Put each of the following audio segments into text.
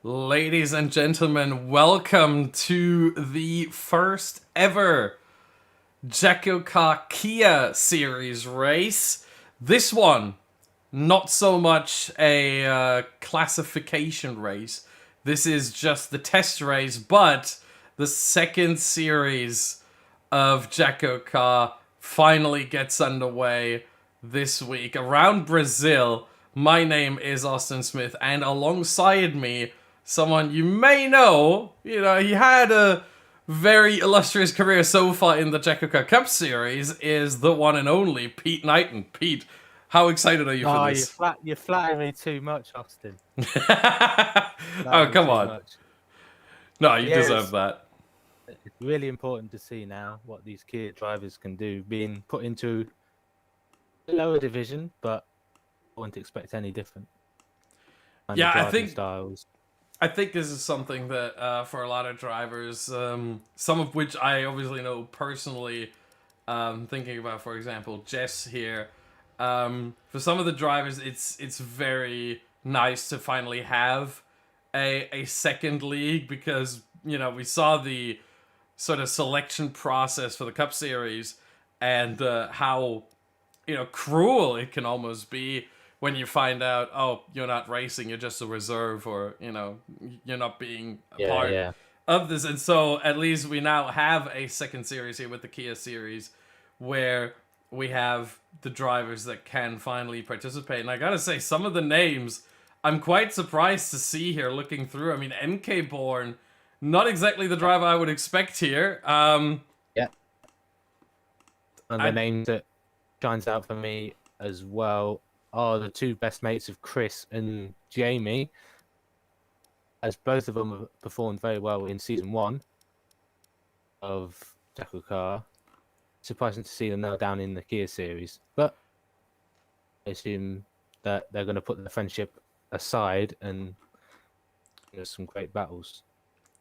Ladies and gentlemen, welcome to the first ever JACKOCAR Kia Series race. This one, not so much a classification race. This is just the test race, but the second series of JACKOCAR finally gets underway this week around Brazil. My name is Austin Smith, and alongside me, someone you may know. He had a very illustrious career so far in the JACKOCAR Cup Series, is the one and only Pete Knighton. Pete, how excited are you for this? You're flattering me too much, Austin. Oh, come on. Much. No, you deserve that. It's really important to see now what these Kia drivers can do, being put into a lower division, but I wouldn't expect any different. Yeah, I think this is something that for a lot of drivers, some of which I obviously know personally, thinking about, for example, Jess here. For some of the drivers, it's very nice to finally have a second league, because we saw the sort of selection process for the Cup Series and how cruel it can almost be when you find out, oh, you're not racing, you're just a reserve, or, you're not being a part of this. And so at least we now have a second series here with the Kia Series where we have the drivers that can finally participate. And I gotta say, some of the names I'm quite surprised to see here looking through. I mean, MK Born, not exactly the driver I would expect here. And the names that shines out for me as well are the two best mates of Chris and Jamie, as both of them have performed very well in Season 1 of JACKOCAR. Surprising to see them now down in the Kia Series, but I assume that they're going to put their friendship aside and some great battles.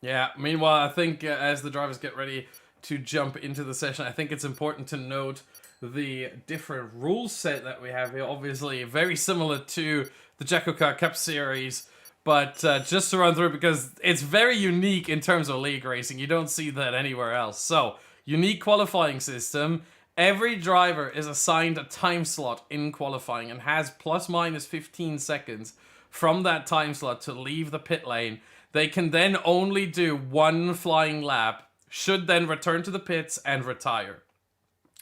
Yeah, meanwhile, I think as the drivers get ready to jump into the session, I think it's important to note the different rule set that we have here. Obviously very similar to the JACKOCAR Cup Series, but just to run through, because it's very unique in terms of league racing. You don't see that anywhere else. So, unique qualifying system. Every driver is assigned a time slot in qualifying and has plus minus 15 seconds from that time slot to leave the pit lane. They can then only do one flying lap, should then return to the pits and retire.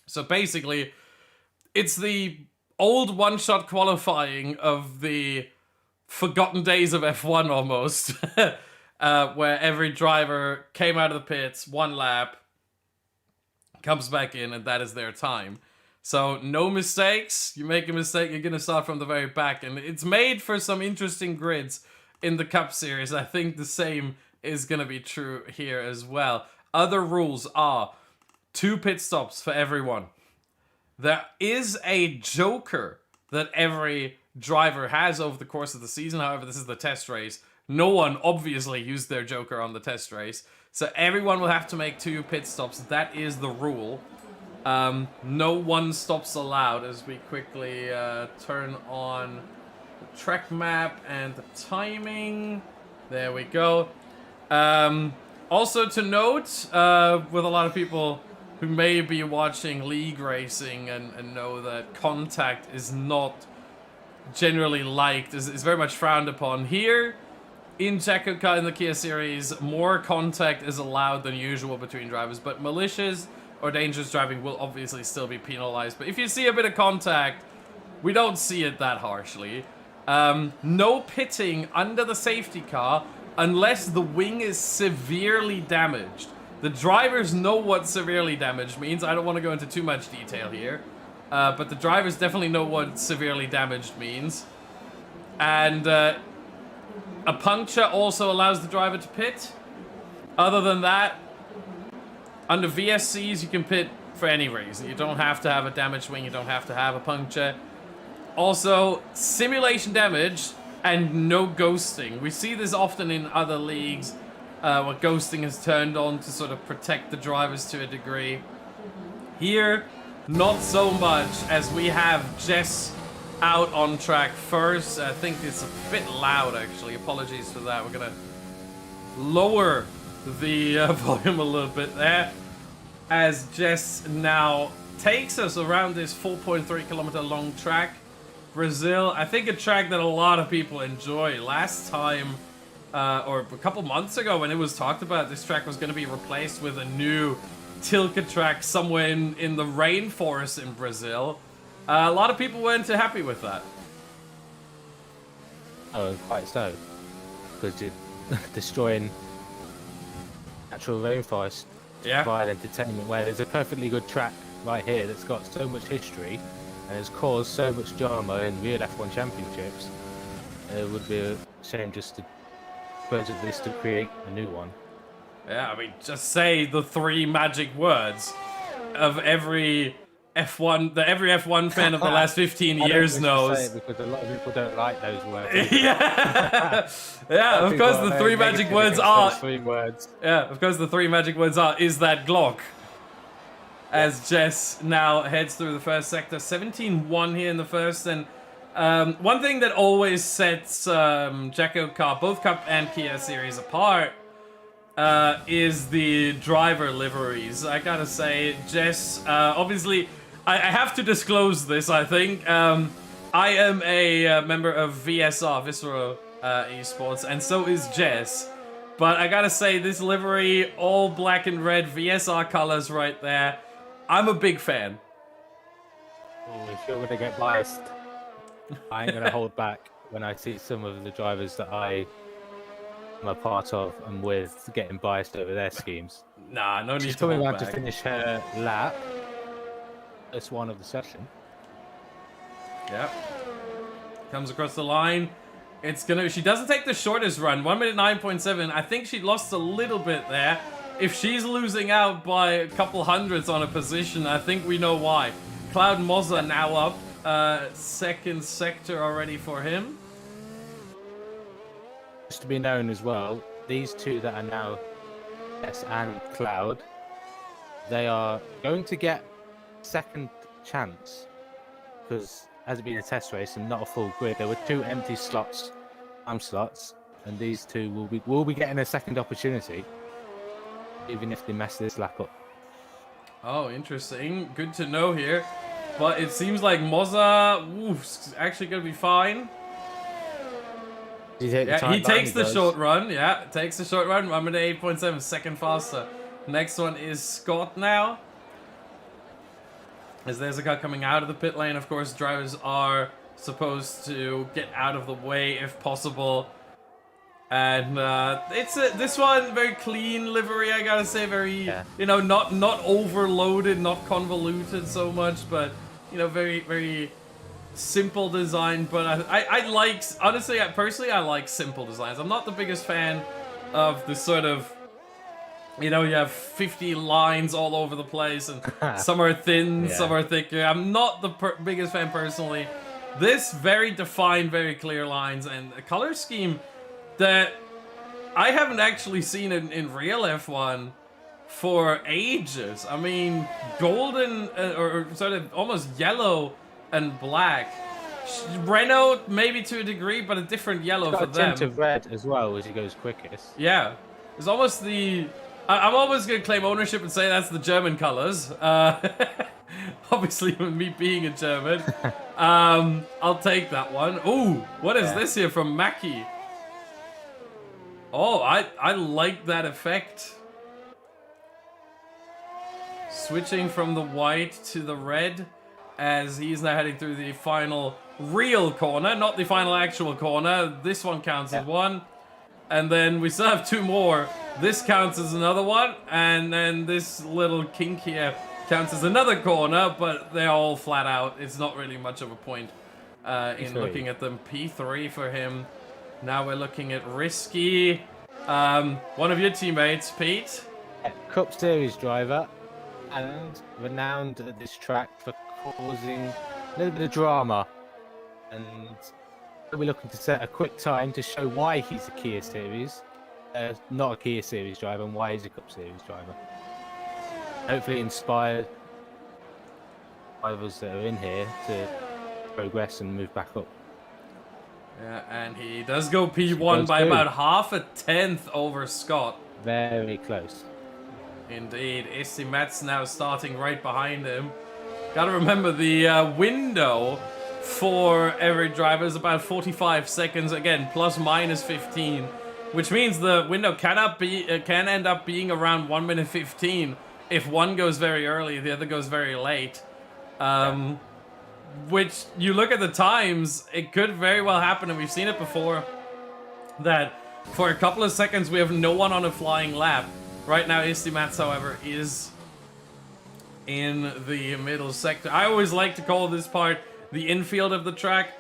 So basically, it's the old one-shot qualifying of the forgotten days of F1 almost, where every driver came out of the pits, one lap, comes back in, and that is their time. So no mistakes. You make a mistake, you're going to start from the very back. And it's made for some interesting grids in the Cup Series. I think the same is going to be true here as well. Other rules are 2 pit stops for everyone. There is a joker that every driver has over the course of the season. However, this is the test race. No one obviously used their joker on the test race. So everyone will have to make 2 pit stops. That is the rule. No one stops allowed, as we quickly turn on the track map and the timing. There we go. Also to note, with a lot of people who may be watching league racing and know that contact is not generally liked, is very much frowned upon. Here, in JACKOCAR in the Kia Series, more contact is allowed than usual between drivers, but malicious or dangerous driving will obviously still be penalized. But if you see a bit of contact, we don't see it that harshly. No pitting under the safety car unless the wing is severely damaged. The drivers know what severely damaged means. I don't want to go into too much detail here. But the drivers definitely know what severely damaged means. And a puncture also allows the driver to pit. Other than that, under VSCs, you can pit for any reason. You don't have to have a damaged wing. You don't have to have a puncture. Also, simulation damage and no ghosting. We see this often in other leagues, where ghosting is turned on to sort of protect the drivers to a degree. Here, not so much, as we have Jess out on track first. I think it's a bit loud, actually. Apologies for that. We're gonna lower the volume a little bit there, as Jess now takes us around this 4.3 kilometer long track. Brazil, I think a track that a lot of people enjoy. Last time, or a couple months ago when it was talked about, this track was going to be replaced with a new Tilka track somewhere in the rainforest in Brazil. A lot of people weren't too happy with that. Oh, quite so. Because you're destroying natural rainforest to provide entertainment, where there's a perfectly good track right here that's got so much history and has caused so much drama in real F1 championships. It would be a shame just to dispose of this to create a new one. Yeah, I mean, just say the 3 magic words of every F1 that every F1 fan of the last 15 years knows. Say it because a lot of people don't like those words. Yeah, yeah. Of course, the 3 magic words are. 3 words. Yeah, of course, the 3 magic words are. Is that Glock? As Jess now heads through the first sector, 17-1 here in the first, and one thing that always sets JACKOCAR, both Cup and Kia Series apart, is the driver liveries. I gotta say, Jess, obviously, I have to disclose this, I think. I am a member of VSR, Visceral eSports, and so is Jess. But I gotta say, this livery, all black and red, VSR colors right there, I'm a big fan. Oh, if you're gonna get biased, I ain't gonna hold back when I see some of the drivers that I'm a part of and with getting biased over their schemes. Nah, no need to hold back. She's coming around to finish her lap. That's one of the session. Yep. Comes across the line. It's gonna. She doesn't take the shortest run. 1 minute 9.7. I think she lost a little bit there. If she's losing out by a couple hundredths on a position, I think we know why. Cloud Moza now up. Second sector already for him. Just to be known as well, these two that are now S and Cloud, they are going to get second chance because as it being a test race and not a full grid, there were 2 empty slots, time slots, and these two will be getting a second opportunity, even if they mess this lap up. Oh, interesting. Good to know here. But it seems like Moza, is actually going to be fine. He takes the short run. Yeah, takes the short run. 1 minute 8.7, second faster. Next one is Scott now. As there's a car coming out of the pit lane, of course, drivers are supposed to get out of the way if possible. And this one very clean livery, I gotta say, very not overloaded, not convoluted so much, but very very simple design. But I like, honestly, personally I like simple designs. I'm not the biggest fan of the sort of you have 50 lines all over the place, and some are thin, some are thicker. I'm not the biggest fan personally. This very defined, very clear lines, and a color scheme that I haven't actually seen in real F1 for ages. I mean, golden, or sort of almost yellow and black. Renault, maybe to a degree, but a different yellow for them. Got a tint of red as well as he goes quickest. Yeah. It's almost the... I'm always going to claim ownership and say that's the German colors. Obviously, with me being a German. I'll take that one. Ooh, what is this here from Mackie? Oh, I like that effect. Switching from the white to the red as he's now heading through the final real corner, not the final actual corner. This one counts as one. And then we still have 2 more. This counts as another one. And then this little kink here counts as another corner, but they're all flat out. It's not really much of a point in looking at them. P3 for him. Now we're looking at Risky. One of your teammates, Pete. Cup Series driver and renowned at this track for causing a little bit of drama. And we're looking to set a quick time to show why he's a Kia Series, not a Kia Series driver, and why he's a Cup Series driver. Hopefully inspire drivers that are in here to progress and move back up. Yeah, and he does go P1 by about half a tenth over Scott. Very close. Indeed. Esti Metz now starting right behind him. Gotta remember the window for every driver is about 45 seconds. Again, plus minus 15. Which means the window can end up being around 1 minute 15 if one goes very early, the other goes very late. Which, you look at the times, it could very well happen, and we've seen it before, that for a couple of seconds we have no one on a flying lap. Right now, Esti Metz, however, is in the middle sector. I always like to call this part the infield of the track,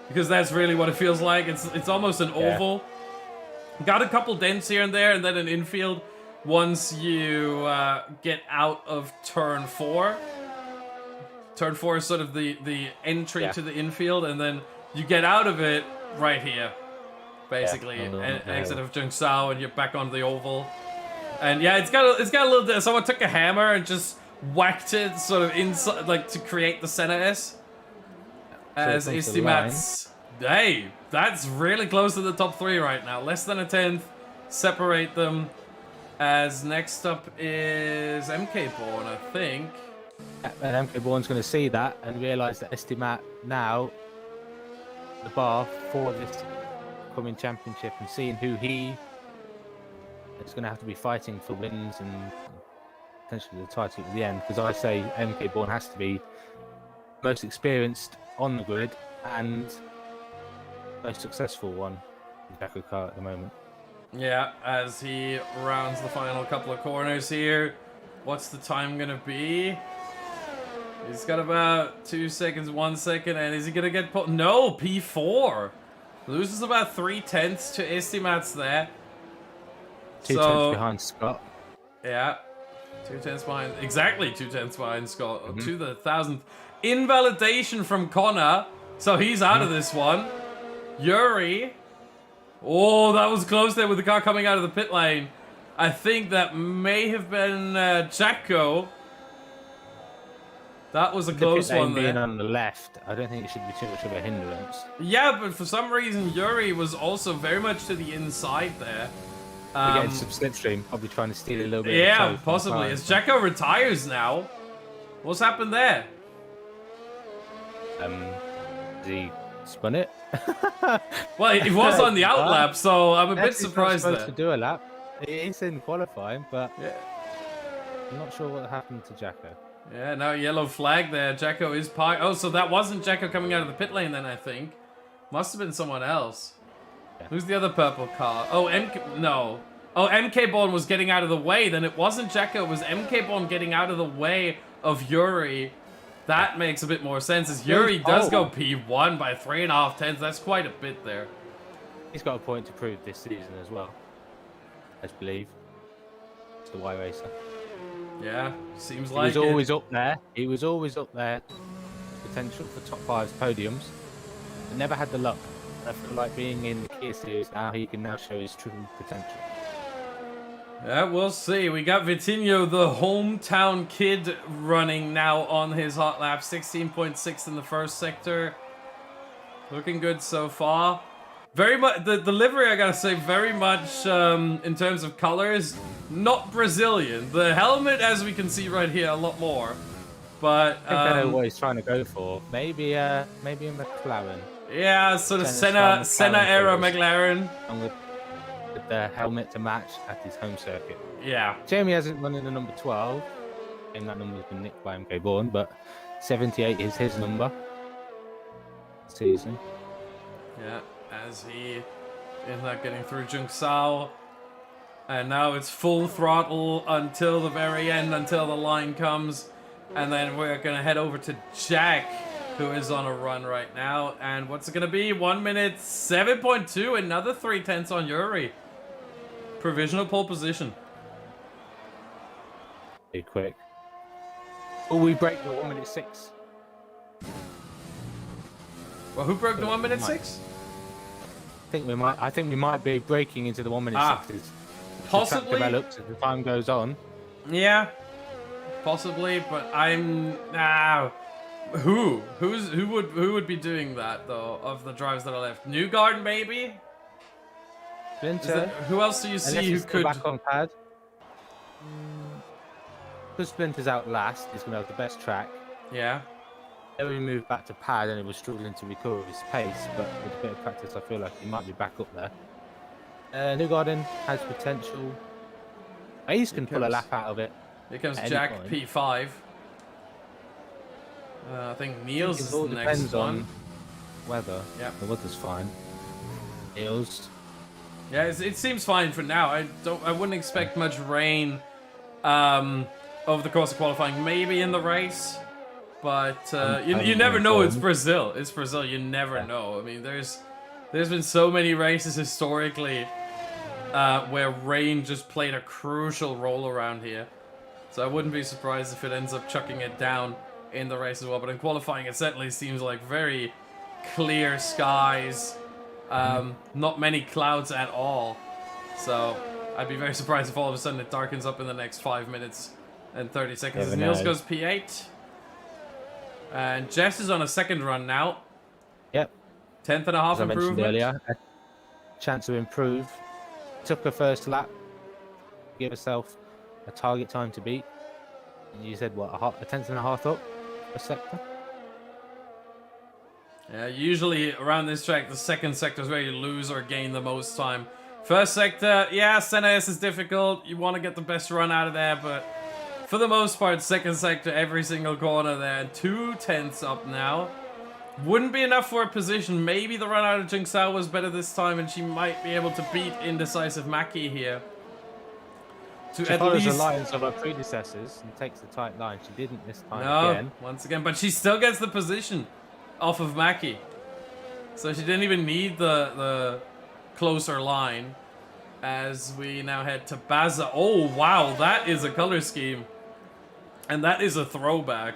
because that's really what it feels like. It's almost an oval. Got a couple dents here and there, and then an infield once you get out of turn 4. Turn 4 is sort of the entry to the infield, and then you get out of it right here, basically. Exit of Jungsao, and you're back on the oval. And yeah, it's got a little. Someone took a hammer and just whacked it sort of inside, like to create the center S. As Esti Metz. Hey, that's really close to the top 3 right now. Less than a tenth separate them. As next up is MK Born, I think. And MK Born's going to see that and realise that Esti Metz now the bar for this coming championship, and seeing who he is going to have to be fighting for wins and potentially the title at the end. Because I say MK Born has to be most experienced on the grid and most successful one in JACKOCAR at the moment. Yeah, as he rounds the final couple of corners here. What's the time going to be? He's got about 2 seconds, 1 second, and is he going to get put? No, P4. Loses about 3/10 to Esti Metz there. 2/10 behind Scott. Yeah, 2/10 behind. Exactly 2/10 behind Scott. To the 1,000th. Invalidation from Connor. So he's out of this one. Yuri. Oh, that was close there with the car coming out of the pit lane. I think that may have been Jacko. That was a close one there. Being on the left, I don't think it should be too much of a hindrance. Yeah, but for some reason, Yuri was also very much to the inside there. Getting some slipstream, probably trying to steal a little bit. Yeah, possibly. As Jacko retires now, what's happened there? He spun it. Well, it was on the outlap, so I'm a bit surprised there. To do a lap. He's in qualifying, but yeah. I'm not sure what happened to Jacko. Yeah, now yellow flag there. Jacko is parked. Oh, so that wasn't Jacko coming out of the pit lane then, I think. Must have been someone else. Yeah. Who's the other purple car? Oh, no. Oh, MK Born was getting out of the way. Then it wasn't Jacko. It was MK Born getting out of the way of Yuri. That makes a bit more sense, as Yuri does go P1 by 3.5 tenths. That's quite a bit there. He's got a point to prove this season as well. Let's believe. It's the Y Racer. Yeah, seems like he was always up there. He was always up there. Potential for top 5 podiums. But never had the luck. I feel like being in the Kia series now, he can now show his true potential. Yeah, we'll see. We got Vitinho, the hometown kid, running now on his hot lap. 16.6 in the first sector. Looking good so far. Very much, the livery, I gotta say, very much, in terms of colors, not Brazilian. The helmet, as we can see right here, a lot more. But, I think I know what he's trying to go for. Maybe a McLaren. Yeah, sort of Senna-era McLaren. And with the helmet to match at his home circuit. Yeah. Jamie hasn't run in the number 12. And that number's been nicked by MK Born, but 78 is his number. Season. Yeah, as he is not getting through Jungsao. And now it's full throttle until the very end, until the line comes. And then we're going to head over to Jack, who is on a run right now. And what's it going to be? 1 minute 7.2. Another 3/10 on Yuri. Provisional pole position. Be quick. Oh, we break the 1 minute 6. Well, who broke the 1 minute 6? I think we might be breaking into the 1 minute 6s. Possibly. The track develops as the time goes on. Yeah. Possibly, but I'm Who would be doing that though? Of the drivers that are left, Newgarden maybe. Splinter. Who else do you Unless see who he's still could? back on pad. Because Splinter's out last, he's going to have the best track. Yeah. Then we moved back to pad and he was struggling to recover his pace, but with a bit of practice, I feel like he might be back up there. Newgarden has potential. Hayes can pull a lap out of it. Here comes at any Jack point. P5. I think Niels is all the next depends one. on weather. Yeah. The weather's fine. Niels. Yeah, it seems fine for now. I wouldn't expect much rain over the course of qualifying. Maybe in the race, but you never know. It's Brazil. It's Brazil. You never know. I mean, there's been so many races historically where rain just played a crucial role around here. So I wouldn't be surprised if it ends up chucking it down in the race as well. But in qualifying, it certainly seems like very clear skies. Not many clouds at all. So I'd be very surprised if all of a sudden it darkens up in the next 5 minutes and 30 seconds. As Niels goes P8. And Jess is on a second run now. Yep. 10th and a half As I mentioned improvement. earlier, a chance to improve. Took her first lap. Give herself a target time to beat. And you said what, a tenth and a half up a sector? Yeah, usually around this track, the second sector is where you lose or gain the most time. First sector, yeah, Senna S is difficult. You want to get the best run out of there, but for the most part, second sector, every single corner there. 2/10 up now. Wouldn't be enough for a position. Maybe the run out of Jingsao was better this time, and she might be able to beat indecisive Maki here. She follows the lines of her predecessors and takes the tight line. She didn't this time again. Once again, but she still gets the position off of Maki. So she didn't even need the closer line as we now head to Baza. Oh, wow, that is a color scheme. And that is a throwback.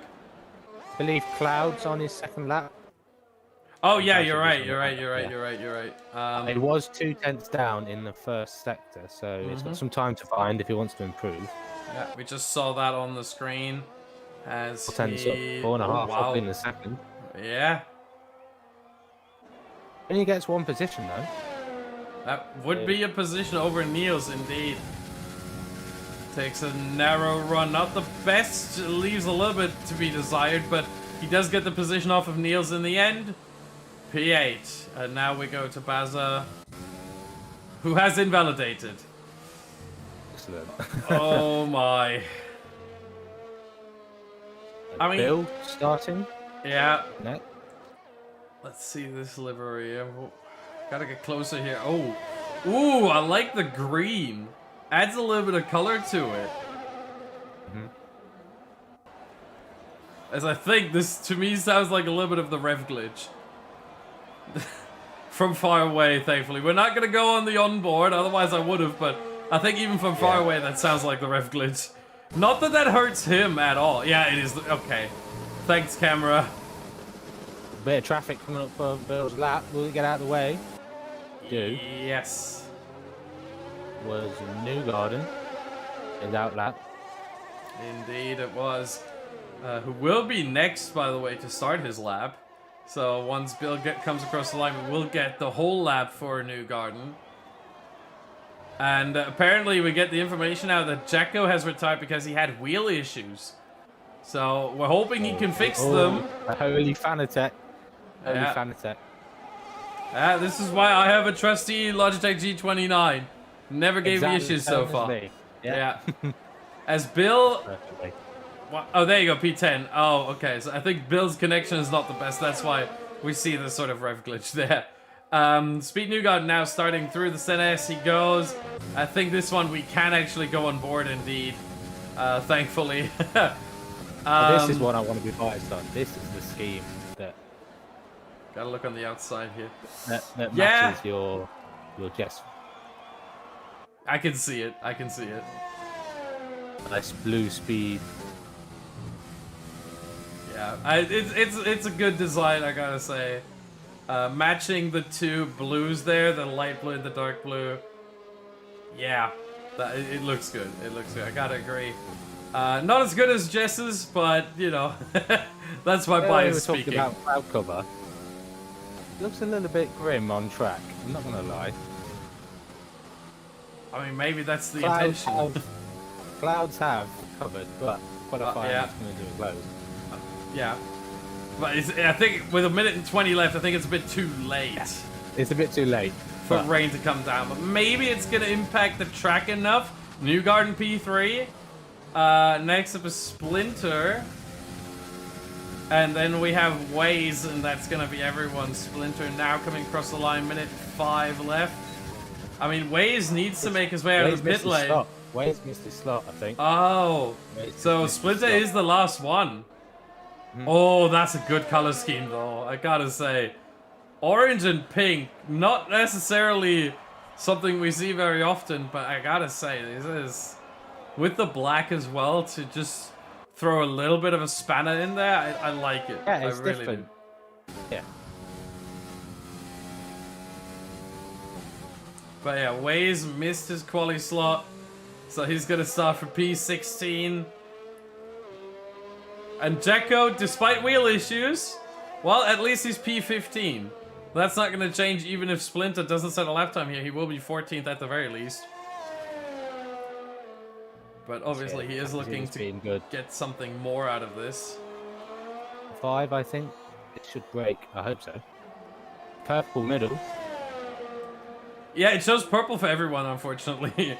I believe Cloud's on his second lap. Oh, yeah, you're right. It was 2/10 down in the first sector, so it's got some time to find if he wants to improve. Yeah, we just saw that on the screen as 4/10 up, 4.5 up in the second. Yeah. And he gets one position though. That would be a position over Niels, indeed. Takes a narrow run, not the best, leaves a little bit to be desired, but he does get the position off of Niels in the end. P8, and now we go to Baza, who has invalidated. Excellent. Oh my. I mean, Bill starting. Yeah. No. Let's see this livery. Gotta get closer here. Oh, ooh, I like the green. Adds a little bit of color to it. As I think this, to me, sounds like a little bit of the rev glitch. From far away, thankfully. We're not gonna go on the onboard, otherwise I would have, but I think even from far away, that sounds like the rev glitch. Not that that hurts him at all. Yeah, it is. Okay. Thanks, camera. Bit of traffic coming up for Bill's lap. Will it get out of the way? Do. Yes. Was Newgarden. His out lap. Indeed, it was. Who will be next, by the way, to start his lap. So once Bill comes across the line, we'll get the whole lap for Newgarden. And apparently we get the information now that Jacko has retired because he had wheel issues. So we're hoping he can fix them. A holy Fanatec. Holy Yeah. Fanatec. This is why I have a trusty Logitech G29. Never gave me issues so far. Yeah. As Bill... Perfectly. Oh, there you go, P10. Oh, okay. So I think Bill's connection is not the best. That's why we see this sort of rev glitch there. Speed Newgarden now starting through the Senna S. He goes. I think this one we can actually go on board indeed. Thankfully. This is what I want to be biased on. This is the scheme that Gotta look on the outside here. that matches your Jess. I can see it. I can see it. Nice blue speed. Yeah, it's a good design, I gotta say. Matching the two blues there, the light blue and the dark blue. Yeah, it looks good. It looks good. I gotta agree. Not as good as Jess's, but you know, that's my We were bias talking speaking. about cloud cover. Looks a little bit grim on track. I'm not gonna lie. I mean, maybe that's the Clouds intention. clouds have covered, but qualifying yeah. is going to do it close. Yeah. But I think with 1:20 left, I think it's a bit too late It's a bit too late. for But rain to come down. But maybe it's going to impact the track enough. New Garden P3. Next up is Splinter. And then we have Waze, and that's going to be everyone. Splinter now coming across the line, 1:05 left. I mean, Waze needs to make his way out of the pit lane. Waze missed his slot, I think. Oh, so Splinter is the last one. Oh, that's a good color scheme, though. I gotta say, orange and pink, not necessarily something we see very often, but I gotta say, this is with the black as well to just throw a little bit of a spanner in there. I like it. Yeah, it's I really different. do. Yeah. But yeah, Waze missed his quali slot, so he's gonna start for P16. And Jacko, despite wheel issues, well, at least he's P15. That's not gonna change even if Splinter doesn't set a lap time here. He will be 14th at the very least. But obviously he is looking to get something more out of this. 5, I think. It should break. I hope so. Purple middle. Yeah, it shows purple for everyone, unfortunately.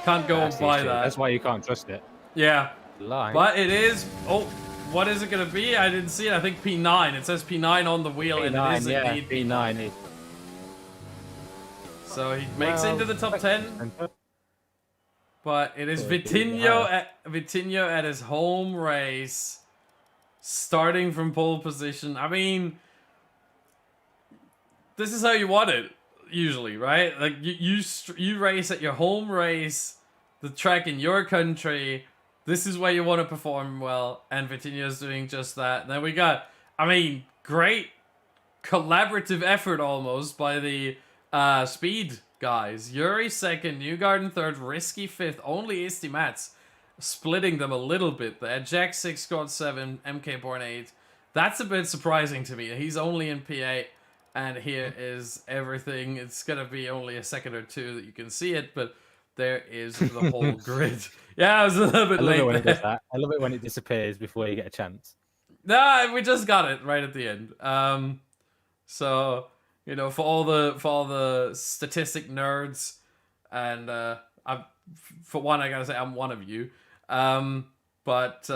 Can't go by that. That's why you can't trust it. Yeah. Line. But it is... Oh, what is it going to be? I didn't see it. I think P9. It says P9 on the wheel, P9, and it is yeah, indeed P9. So he makes it into the top 10. But it is Vitinho at his home race. Starting from pole position. I mean... This is how you want it. Usually, right? Like you race at your home race, the track in your country. This is where you want to perform well, and Vitinho's doing just that. And then we got, I mean, great collaborative effort almost by the speed guys. Yuri second, Newgarden third, Risky fifth. Only Isti Mats splitting them a little bit there. Jack 6, Scott 7, MK Born 8. That's a bit surprising to me. He's only in P8. And here is everything. It's going to be only a second or two that you can see it, but there is the whole grid. Yeah, I was a little bit late. I love it when it does that. I love it when it disappears before you get a chance. Nah, we just got it right at the end. So, you know, for all the statistic nerds, and for one, I gotta say I'm one of you. But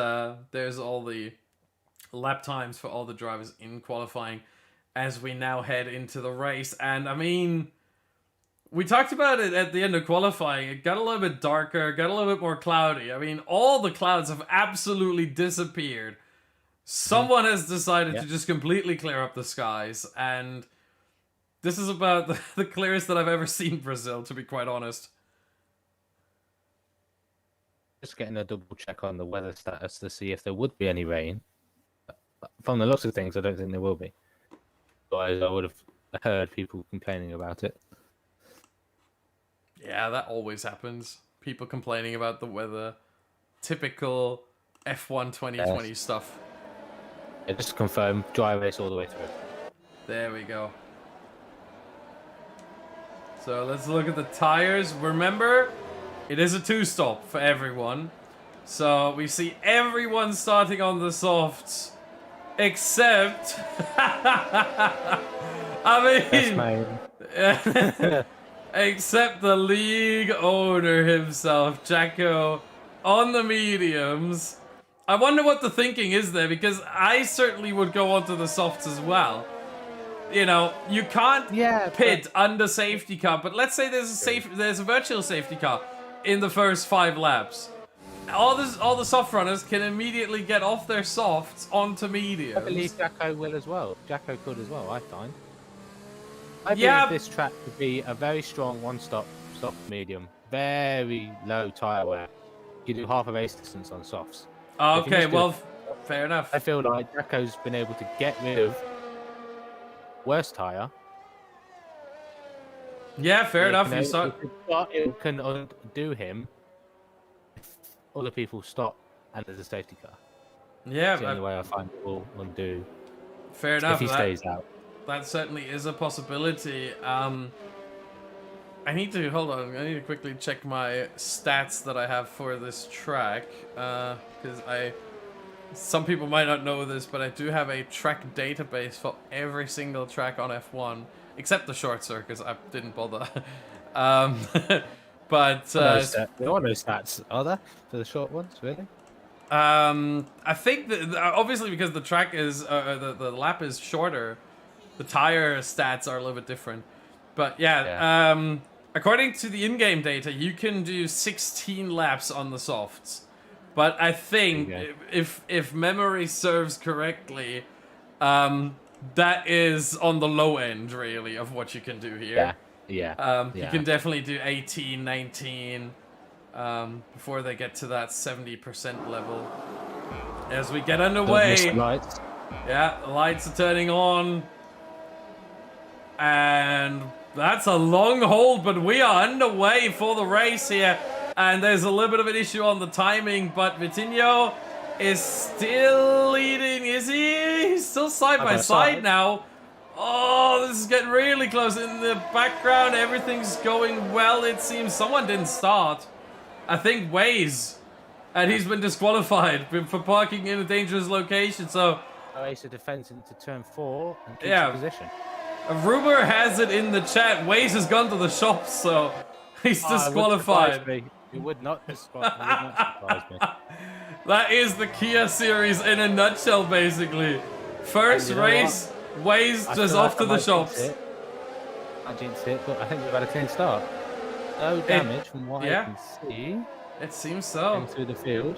there's all the lap times for all the drivers in qualifying as we now head into the race. And I mean, we talked about it at the end of qualifying. It got a little bit darker, got a little bit more cloudy. I mean, all the clouds have absolutely disappeared. Someone has decided to just completely clear up the skies, and this is about the clearest that I've ever seen Brazil, to be quite honest. Just getting a double check on the weather status to see if there would be any rain. From the looks of things, I don't think there will be. Otherwise, I would have heard people complaining about it. Yeah, that always happens. People complaining about the weather. Typical F1 2020 stuff. Yeah, just to confirm, dry race all the way through. There we go. So let's look at the tires. Remember, it is a two-stop for everyone. So we see everyone starting on the softs. Except... I mean... except the league owner himself, Jacko, on the mediums. I wonder what the thinking is there, because I certainly would go onto the softs as well. You know, you can't pit under safety car, but let's say there's a virtual safety car in the first 5 laps. All the soft runners can immediately get off their softs onto mediums. I believe Jacko will as well. Jacko could as well, I find. I believe this track could be a very strong one-stop medium. Very low tyre wear. You do half a race distance on softs. Okay, well, fair enough. I feel like Jacko's been able to get rid of worse tyre. Yeah, fair enough. It can undo him if other people stop and there's a safety car. Yeah, It's the only way I find it will do. fair enough. If he stays out. That certainly is a possibility. I need to hold on. I need to quickly check my stats that I have for this track, because some people might not know this, but I do have a track database for every single track on F1, except the short circuits. I didn't bother. But There are no stats, are there, for the short ones? Really? I think that obviously because the track is the lap is shorter, the tire stats are a little bit different. But yeah. According to the in-game data, you can do 16 laps on the softs. But I think if memory serves correctly, that is on the low end really of what you can do here. Yeah. You can definitely do 18, 19 before they get to that 70% level. As we get underway, lights. Yeah, the lights are turning on. And that's a long hold, but we are underway for the race here. And there's a little bit of an issue on the timing, but Vitinho is still leading, is he? He's still side by side now. Oh, this is getting really close. In the background, everything's going well, it seems. Someone didn't start. I think Waze. And he's been disqualified for parking in a dangerous location, so... Ace of defense into turn 4 and keeps the position. A rumor has it in the chat, Waze has gone to the shops, so he's disqualified. It would not surprise me. That is the Kia series in a nutshell, basically. First race, Waze just off to the shops. I jinxed it, but I think we've had a clean start. No damage from what I can see. It seems so. Into the field.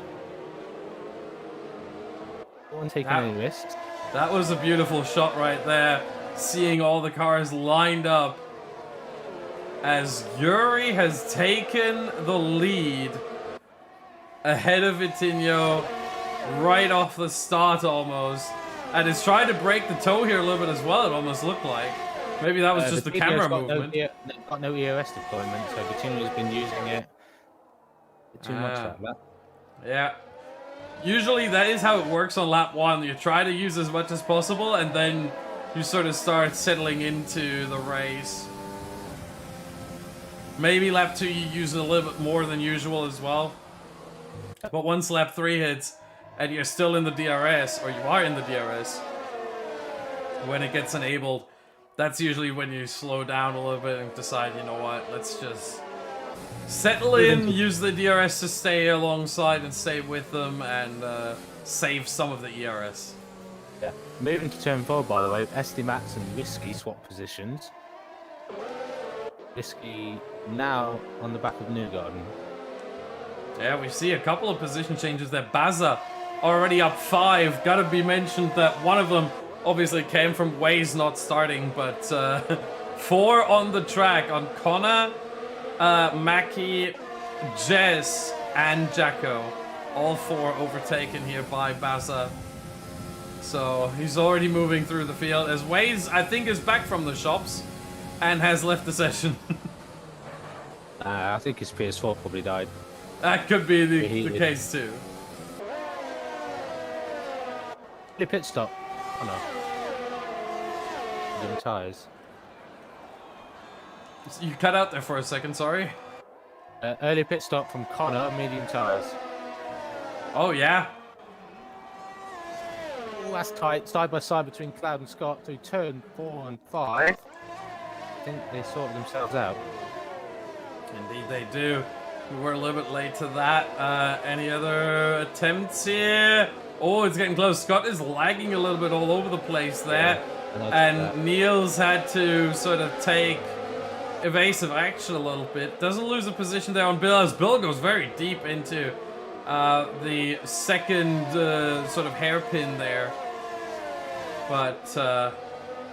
No one taking any risks. That was a beautiful shot right there. Seeing all the cars lined up as Yuri has taken the lead ahead of Vitinho right off the start almost, and is trying to break the toe here a little bit as well. It almost looked like maybe that was just the camera movement. They've got no EOS deployment, so Vitinho's been using it too much like that. Yeah. Usually that is how it works on lap 1. You try to use as much as possible, and then you sort of start settling into the race. Maybe lap 2 you use it a little bit more than usual as well. But once lap 3 hits, and you're still in the DRS, or you are in the DRS, when it gets enabled, that's usually when you slow down a little bit and decide, you know what, let's just settle in, use the DRS to stay alongside and stay with them, and save some of the ERS. Yeah. Moving to turn 4, by the way, SD Max and Risky swap positions. Risky now on the back of Newgarden. Yeah, we see a couple of position changes there. Baza already up 5. Gotta be mentioned that one of them obviously came from Waze not starting, but 4 on the track on Connor, Mackie, Jess, and Jacko. All 4 overtaken here by Baza. So he's already moving through the field as Waze, I think, is back from the shops and has left the session. I think his PS4 probably died. That could be the case too. Early pit stop. Oh no. Medium tyres. You cut out there for a second, sorry. Early pit stop from Connor, medium tyres. Oh yeah. Oh, that's tight. Side by side between Cloud and Scott through turn 4 and 5. I think they sorted themselves out. Indeed they do. We were a little bit late to that. Any other attempts here? Oh, it's getting close. Scott is lagging a little bit all over the place there. Yeah, and Niels had to sort of take evasive action a little bit. Doesn't lose a position there on Bill as Bill goes very deep into the second sort of hairpin there. But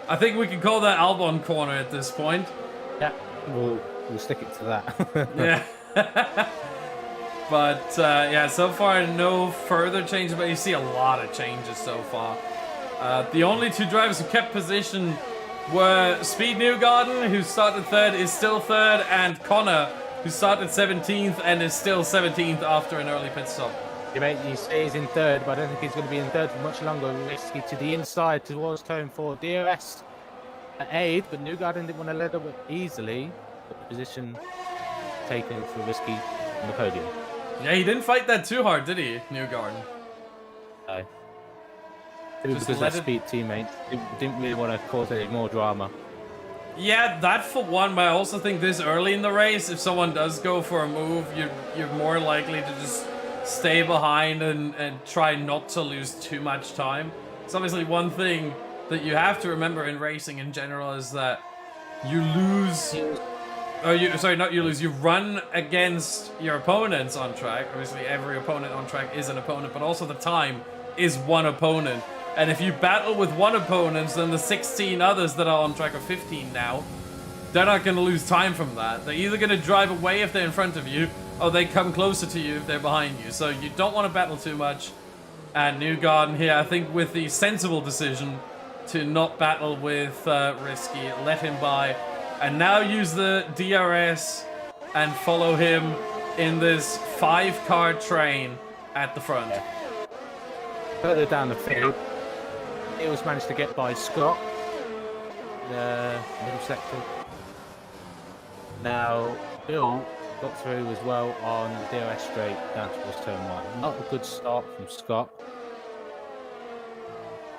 I think we can call that Albon corner at this point. Yeah, we'll stick it to that. Yeah. But yeah, so far no further changes, but you see a lot of changes so far. The only 2 drivers who kept position were Speed Newgarden, who started 3rd, is still 3rd, and Connor, who started 17th and is still 17th after an early pit stop. You say he's in third, but I don't think he's going to be in third for much longer. Risky to the inside towards turn 4. DRS aid, but Newgarden didn't want to let up easily. But the position taken for Risky on the podium. Yeah, he didn't fight that too hard, did he, Newgarden? No. Because they're speed teammates. Didn't really want to cause any more drama. Yeah, that for one, but I also think this early in the race, if someone does go for a move, you're more likely to just stay behind and try not to lose too much time. It's obviously one thing that you have to remember in racing in general is that you lose... you run against your opponents on track. Obviously, every opponent on track is an opponent, but also the time is one opponent. And if you battle with one opponent, then the 16 others that are on track, or 15 now, they're not going to lose time from that. They're either going to drive away if they're in front of you, or they come closer to you if they're behind you. So you don't want to battle too much. And Newgarden here, I think with the sensible decision to not battle with Risky, let him by, and now use the DRS and follow him in this 5-car train at the front. Further down the field, he was managed to get by Scott, the middle sector. Now, Bill got through as well on DRS straight down towards turn 1. Not a good start from Scott.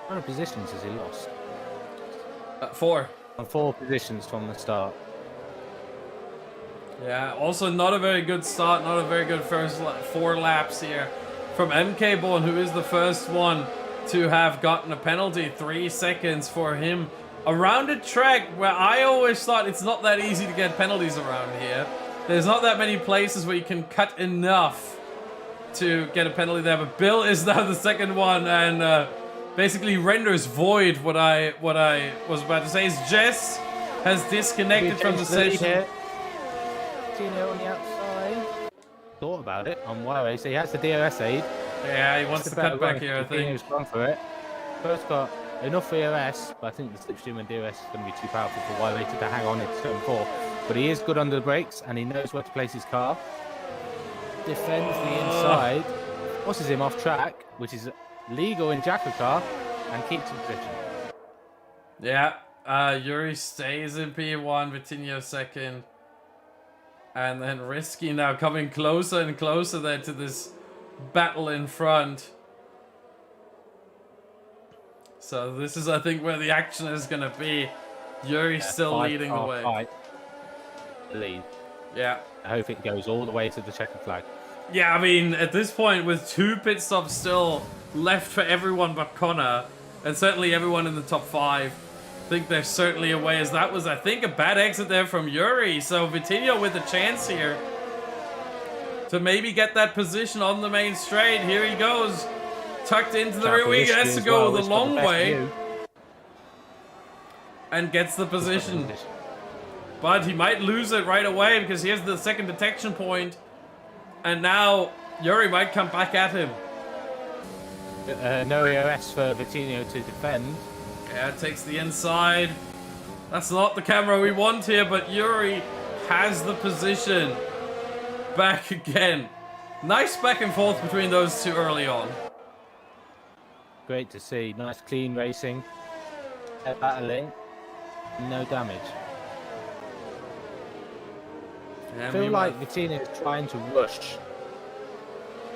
How many positions has he lost? 4. On 4 positions from the start. Yeah, also not a very good start, not a very good first 4 laps here from MK Born, who is the first one to have gotten a penalty. 3 seconds for him around a track where I always thought it's not that easy to get penalties around here. There's not that many places where you can cut enough to get a penalty there, but Bill is now the second one and basically renders void what I was about to say. Is Jess has disconnected from the session. Tino on the outside. Thought about it on Huawei, so he has the DRS aid. Yeah, he wants to cut back here, I think. He's gone for it. First got enough DRS, but I think the slipstream and DRS is going to be too powerful for Huawei to hang on into turn 4. But he is good under the brakes, and he knows where to place his car. Defends the inside, forces him off track, which is legal in JACKOCAR, and keeps in position. Yeah, Yuri stays in P1, Vitinho second. And then Risky now coming closer and closer there to this battle in front. So this is, I think, where the action is going to be. Yuri still leading the way. Lead. Yeah. I hope it goes all the way to the checkered flag. Yeah, I mean, at this point, with 2 pit stops still left for everyone but Connor, and certainly everyone in the top 5, I think there's certainly a way, as that was, I think, a bad exit there from Yuri. So Vitinho with a chance here to maybe get that position on the main straight. Here he goes, tucked into the rear wing. He has to go the long way and gets the position. But he might lose it right away because here's the second detection point. And now Yuri might come back at him. No EOS for Vitinho to defend. Yeah, takes the inside. That's not the camera we want here, but Yuri has the position. Back again. Nice back and forth between those two early on. Great to see. Nice clean racing. Battling. No damage. I feel like Vitinho is trying to rush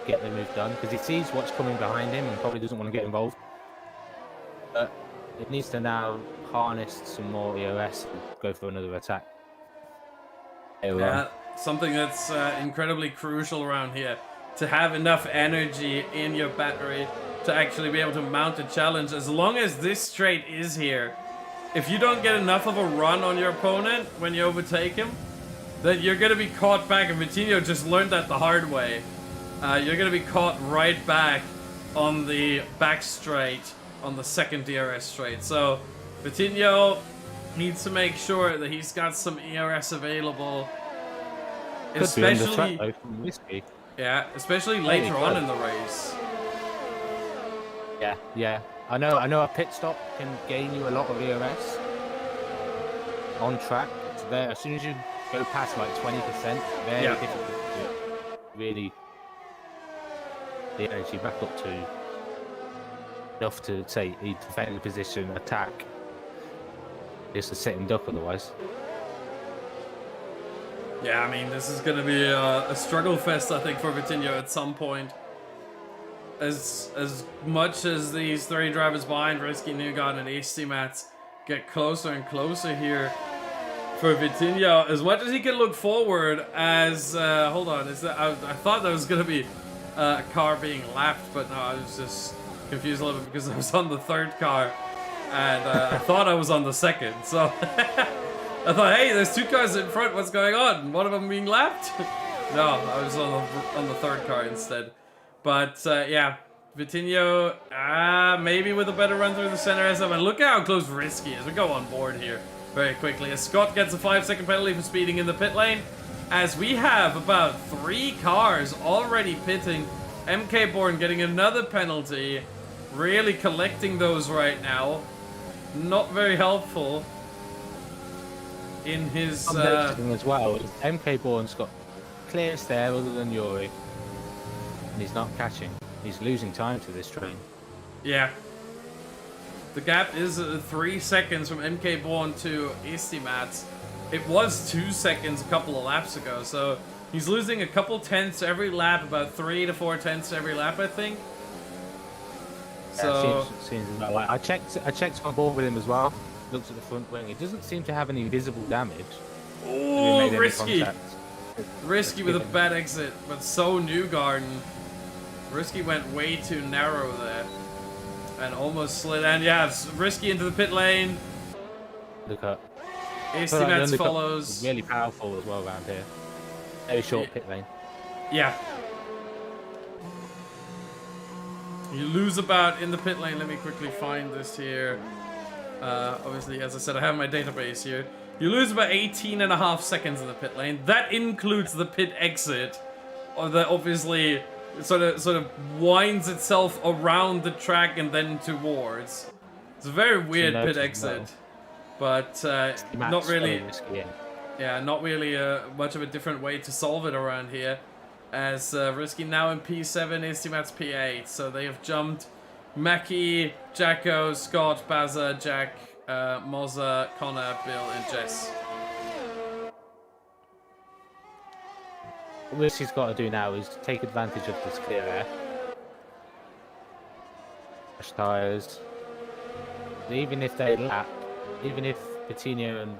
get the move done because he sees what's coming behind him and probably doesn't want to get involved. But it needs to now harness some more EOS and go for another attack. Yeah, something that's incredibly crucial around here. To have enough energy in your battery to actually be able to mount a challenge. As long as this straight is here, if you don't get enough of a run on your opponent when you overtake him, then you're going to be caught back. And Vitinho just learned that the hard way. You're going to be caught right back on the back straight, on the second DRS straight. So Vitinho needs to make sure that he's got some ERS available. Especially, yeah, especially later on in the race. Yeah. I know a pit stop can gain you a lot of ERS on track. It's there as soon as you go past like 20%, very difficult to really the energy back up to enough to say he defend the position, attack. Just a sitting duck otherwise. Yeah, I mean, this is going to be a struggle fest, I think, for Vitinho at some point. As much as these three drivers behind, Risky, Newgarden, and AC Mats, get closer and closer here for Vitinho, as much as he can look forward as... hold on, is that, I thought that was going to be a car being lapped, but no, I was just confused a little bit because I was on the third car, and I thought I was on the second, so... I thought, hey, there's two cars in front, what's going on? One of them being lapped? No, I was on the third car instead. But, yeah, Vitinho, maybe with a better run through the center as well. And look at how close Risky is. We go on board here very quickly. As Scott gets a 5-second penalty for speeding in the pit lane. As we have about 3 cars already pitting. MK Born getting another penalty. Really collecting those right now. Not very helpful. In his as well, MK Bourne's got clearest there other than Yuri, and he's not catching. He's losing time to this train. Yeah, the gap is 3 seconds from MK Bourne to Istimats. It was 2 seconds a couple of laps ago, so he's losing a couple tenths every lap, about 3 to 4 tenths every lap, I think. So yeah, seems about right. I checked on board with him as well. Looks at the front wing. It doesn't seem to have any visible damage. Oh, Risky. Risky with a bad exit, but so Newgarden. Risky went way too narrow there. And almost slid. And yeah, Risky into the pit lane. Look up. Istimats follows. Really powerful as well around here. Very short pit lane. Yeah. You lose about in the pit lane. Let me quickly find this here. Obviously, as I said, I have my database here. You lose about 18.5 seconds in the pit lane. That includes the pit exit, or that obviously sort of winds itself around the track and then towards. It's a very weird pit exit, but not really. Yeah, not really much of a different way to solve it around here. As Risky now in P7, Istimats P8, so they have jumped. Mackie, Jacko, Scott, Bazza, Jack, Mozza, Connor, Bill, and Jess. What Risky's got to do now is take advantage of this clear air. Fresh tyres. Even if they lap, even if Vitinho and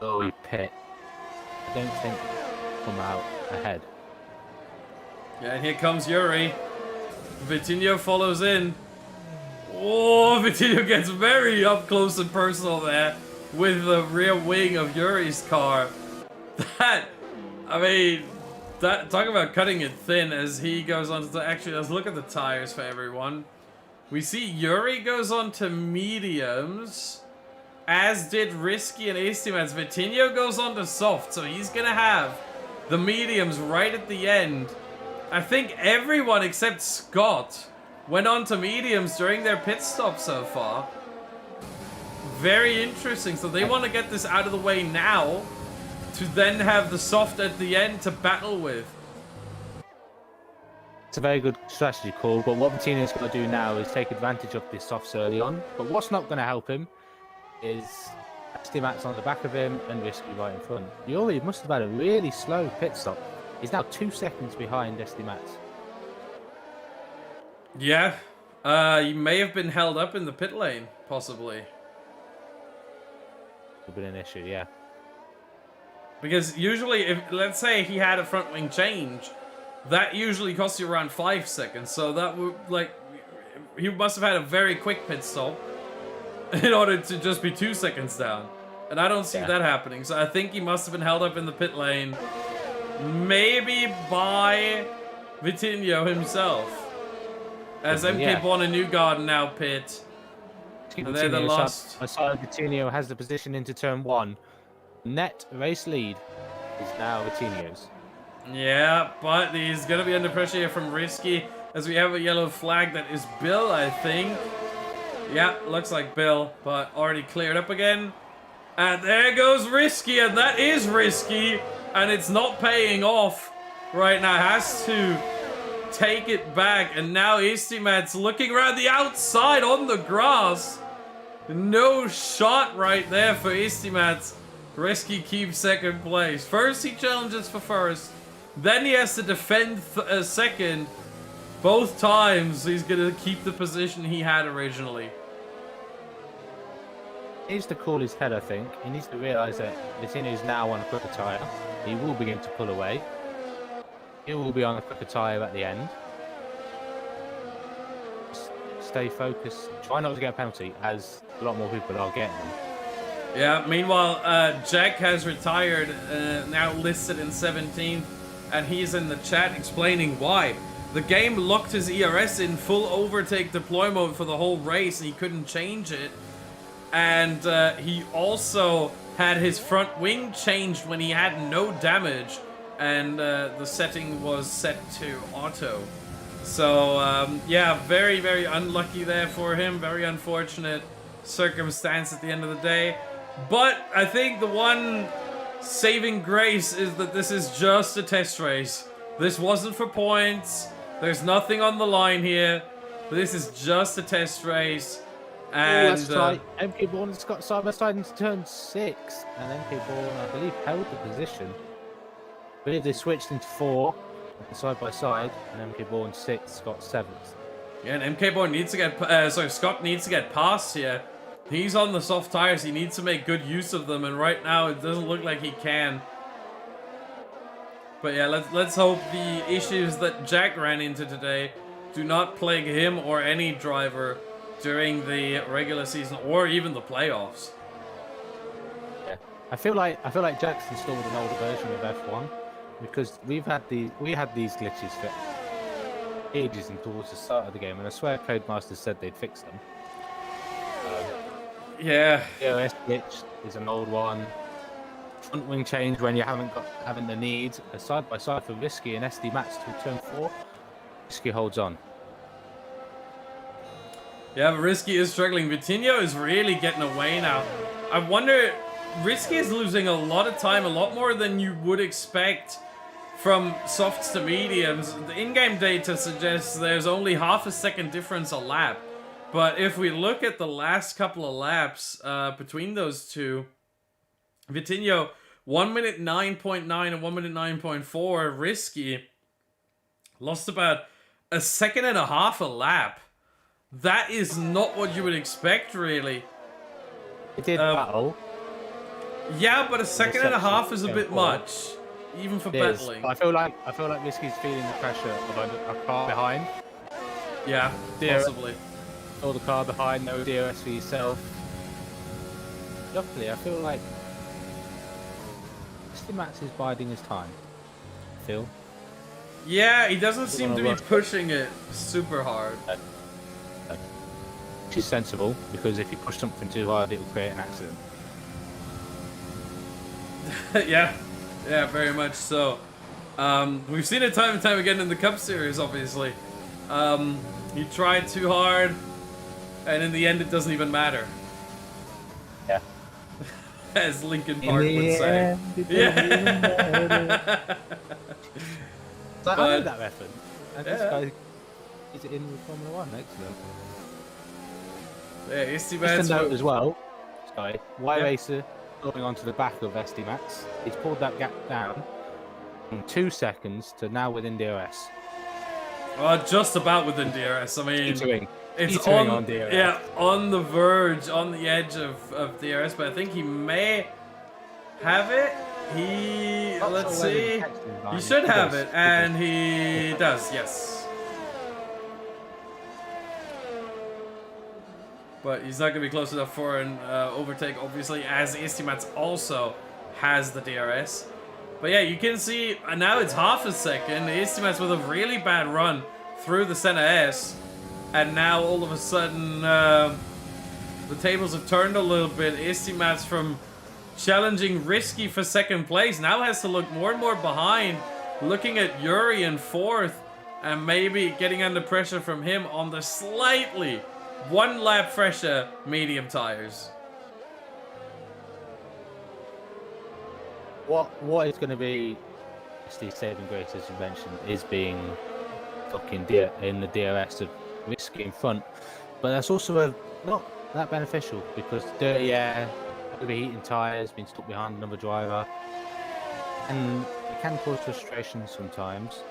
Bowie pit, I don't think they'll come out ahead. Yeah, and here comes Yuri. Vitinho follows in. Oh, Vitinho gets very up close and personal there with the rear wing of Yuri's car. That, I mean, that talk about cutting it thin as he goes on to... Actually, let's look at the tires for everyone. We see Yuri goes on to mediums, as did Risky and Istimats. Vitinho goes on to soft, so he's going to have the mediums right at the end. I think everyone except Scott went on to mediums during their pit stop so far. Very interesting. So they want to get this out of the way now to then have the soft at the end to battle with. It's a very good strategy call, but what Vitinho's got to do now is take advantage of this softs early on. But what's not going to help him is Stimats on the back of him and Risky right in front. Yuri must have had a really slow pit stop. He's now 2 seconds behind Estimats. Yeah, he may have been held up in the pit lane, possibly. Would have been an issue, yeah. Because usually, if let's say he had a front wing change, that usually costs you around 5 seconds. So that would, like, he must have had a very quick pit stop in order to just be 2 seconds down. And I don't see that happening. So I think he must have been held up in the pit lane. Maybe by Vitinho himself. As MK Born and Newgarden now pit. And they're the last. Vitinho has the position into turn 1. Net race lead is now Vitinho's. Yeah, but he's going to be under pressure here from Risky. As we have a yellow flag that is Bill, I think. Yeah, looks like Bill, but already cleared up again. And there goes Risky, and that is Risky. And it's not paying off right now. Has to take it back, and now Istimat's looking around the outside on the grass. No shot right there for Istimat. Risky keeps second place. First he challenges for first, then he has to defend second. Both times he's gonna keep the position he had originally. He needs to cool his head, I think. He needs to realise that Vitinho is now on a quicker tyre. He will begin to pull away. He will be on a quicker tyre at the end. Stay focused. Try not to get a penalty, as a lot more people are getting them. Yeah, meanwhile, Jack has retired, now listed in 17th, and he's in the chat explaining why. The game locked his ERS in full overtake deploy mode for the whole race, and he couldn't change it. And he also had his front wing changed when he had no damage, and the setting was set to auto. So, yeah, very, very unlucky there for him. Very unfortunate circumstance at the end of the day. But I think the one saving grace is that this is just a test race. This wasn't for points. There's nothing on the line here. This is just a test race. And that's right. MK Bourne's got side by side into turn 6, and MK Bourne, I believe, held the position. I believe they switched into 4 side by side, and MK Bourne 6 got 7th. Yeah, and MK Bourne needs to get Scott needs to get past here. He's on the soft tires. He needs to make good use of them, and right now it doesn't look like he can. But yeah, let's hope the issues that Jack ran into today do not plague him or any driver during the regular season or even the playoffs. Yeah, I feel like Jack's installed an older version of F1 because we had these glitches for ages and towards the start of the game, and I swear Codemasters said they'd fix them. Yeah. EOS glitch is an old one. Front wing change when you having the need. A side by side for Risky and SD Mats to turn 4. Risky holds on. Yeah, but Risky is struggling. Vitinho is really getting away now. I wonder, Risky is losing a lot of time, a lot more than you would expect from softs to mediums. The in-game data suggests there's only half a second difference a lap. But if we look at the last couple of laps between those two, Vitinho 1 minute 9.9 and 1 minute 9.4. Risky lost about a second and a half a lap. That is not what you would expect, really. It did battle. Yeah, but a second and a half is a bit much, even for battling. I feel like Risky's feeling the pressure of a car behind. Yeah, possibly. Or the car behind, no DRS for yourself. Luckily, I feel like Mr. Max is biding his time. Phil? Yeah, he doesn't seem to be pushing it super hard. Which is sensible, because if you push something too hard, it will create an accident. Yeah, very much so. We've seen it time and time again in the Cup Series, obviously. He tried too hard, and in the end, it doesn't even matter. Yeah. As Linkin Park would say. Yeah. I know that reference. And this guy is in Formula 1, excellent. Yeah, SD Just a note as well, sorry, Y-Racer going onto the back of SD Max. He's pulled that gap down from 2 seconds to now within DRS. Just about within DRS. I mean, it's on DRS. Yeah, on the verge, on the edge of DRS, but I think he may have it. Let's see. He should have it, and he does, yes. But he's not going to be close enough for an overtake, obviously, as Istimats also has the DRS. But yeah, you can see now it's half a second. Istimats with a really bad run through the center S. And now all of a sudden, the tables have turned a little bit. Istimats from challenging Risky for second place now has to look more and more behind. Looking at Yuri in 4th. And maybe getting under pressure from him on the slightly 1 lap fresher medium tires. What is going to be Steve's saving grace, as you mentioned, is being in the DRS of Risky in front. But that's also not that beneficial because dirty air, overheating tyres, being stuck behind another driver, and it can cause frustration sometimes.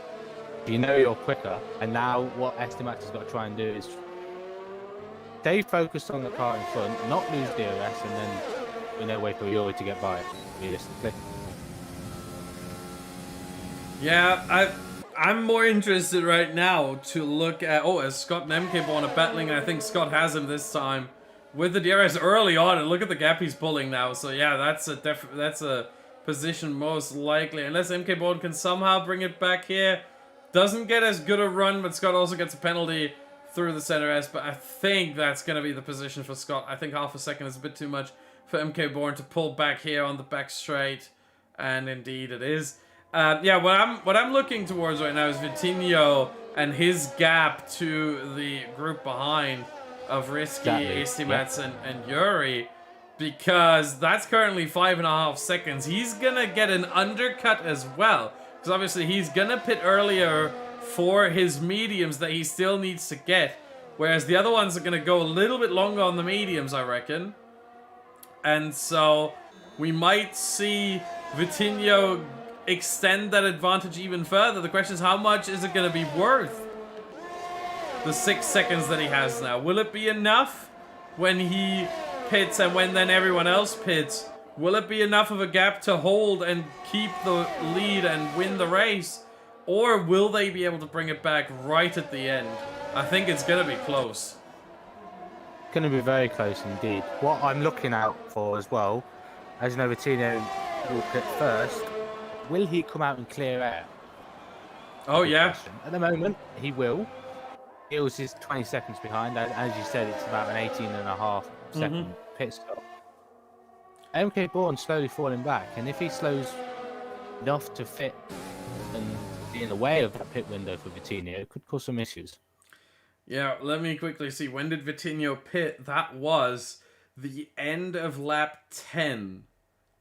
You know you're quicker, and now what Estimax has got to try and do is stay focused on the car in front, not lose DRS, and then wait for Yuri to get by it, realistically. Yeah, I'm more interested right now to look at, as Scott and MK are battling, and I think Scott has him this time with the DRS early on, and look at the gap he's pulling now. So yeah, that's a position most likely, unless MK Bond can somehow bring it back here. Doesn't get as good a run, but Scott also gets a penalty through the center S, but I think that's going to be the position for Scott. I think half a second is a bit too much for MK Born to pull back here on the back straight, and indeed it is. Yeah, what I'm looking towards right now is Vitinho and his gap to the group behind of Risky, Estimats, and Yuri, because that's currently 5.5 seconds. He's going to get an undercut as well. Because obviously he's going to pit earlier for his mediums that he still needs to get. Whereas the other ones are going to go a little bit longer on the mediums, I reckon. And so we might see Vitinho extend that advantage even further. The question is, how much is it going to be worth? The 6 seconds that he has now. Will it be enough when he pits and when then everyone else pits? Will it be enough of a gap to hold and keep the lead and win the race? Or will they be able to bring it back right at the end? I think it's going to be close. Going to be very close indeed. What I'm looking out for as well, as you know, Vitinho will pit first. Will he come out in clear air? Oh, yeah. Question. At the moment, he will. Hills is 20 seconds behind. As you said, it's about an 18.5 second pit stop. MK Bourne slowly falling back, and if he slows enough to fit and be in the way of that pit window for Vitinho, it could cause some issues. Yeah, let me quickly see. When did Vitinho pit? That was the end of lap 10.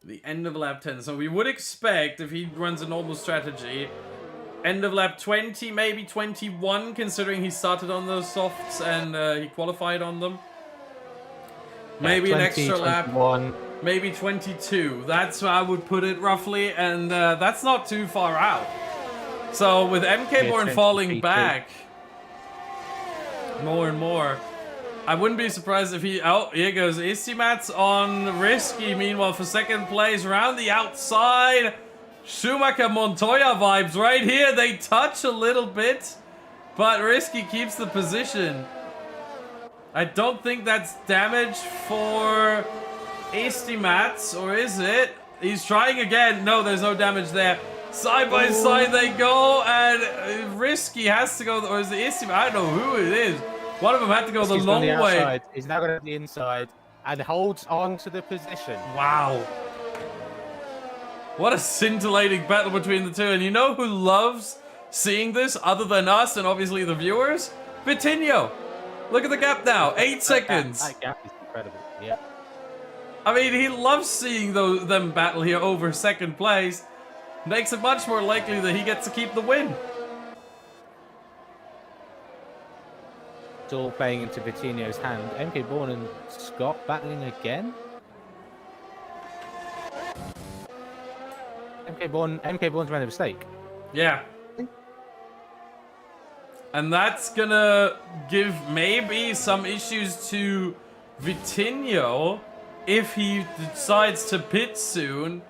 The end of lap 10. So we would expect, if he runs a normal strategy, end of lap 20, maybe 21, considering he started on those softs and he qualified on them. Maybe 20, an extra 21. Lap. Maybe 22. That's how I would put it roughly, and that's not too far out. So with MK Born falling back more and more, I wouldn't be surprised if he... Oh, here goes Istimats on Risky. Meanwhile, for second place, around the outside, Schumacher Montoya vibes right here. They touch a little bit, but Risky keeps the position. I don't think that's damage for Estimats, or is it? He's trying again. No, there's no damage there. Side by side they go, and Risky has to go, or is it Estimats? I don't know who it is. One of them had to go the long way. He's now going to the inside and holds on to the position. Wow. What a scintillating battle between the two. And you know who loves seeing this other than us and obviously the viewers? Vitinho. Look at the gap now. 8 seconds. That gap is incredible. Yeah. I mean, he loves seeing them battle here over second place. Makes it much more likely that he gets to keep the win. It's all playing into Vitinho's hand. MK Bourne and Scott battling again. MK Bourne's made a mistake. Yeah. And that's gonna give maybe some issues to Vitinho if he decides to pit soon.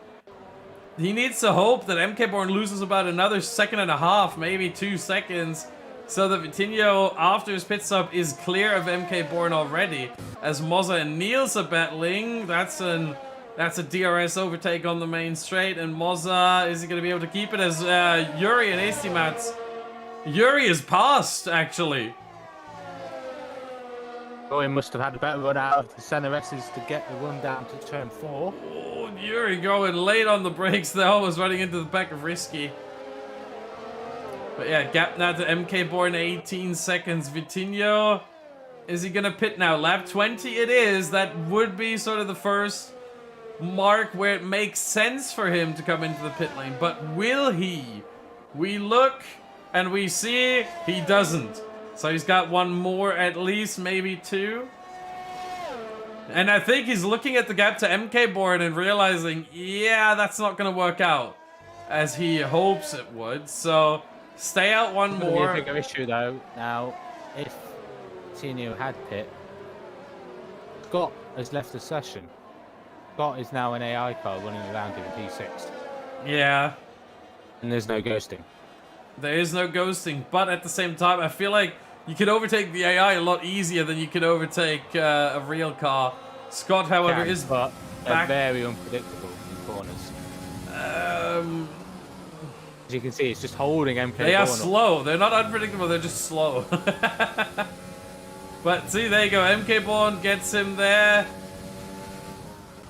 He needs to hope that MK Bourne loses about another 1.5 seconds, maybe 2 seconds, so that Vitinho, after his pit stop, is clear of MK Bourne already. As Mozza and Niels are battling, that's a DRS overtake on the main straight, and Mozza, is he going to be able to keep it as Yuri and Estimats? Yuri is passed, actually. Yuri must have had a better run out of the center S's to get the run down to turn 4. Oh, Yuri going late on the brakes there, almost running into the back of Risky. But yeah, gap now to MK Born, 18 seconds. Vitinho, is he going to pit now? Lap 20 it is. That would be sort of the first mark where it makes sense for him to come into the pit lane. But will he? We look And we see he doesn't. So he's got one more at least, maybe two. And I think he's looking at the gap to MK board and realizing, yeah, that's not going to work out as he hopes it would. So stay out one more. A bigger issue though. Now, if Tino had pit, Scott has left the session. Scott is now an AI car running around in P6. Yeah. And there's no ghosting. There is no ghosting, but at the same time, I feel like you could overtake the AI a lot easier than you could overtake a real car. Scott, however, is but back. they're very unpredictable in corners. As you can see, it's just holding MK. They are slow. They're not unpredictable. They're just slow. But see, there you go. MK Born gets him there.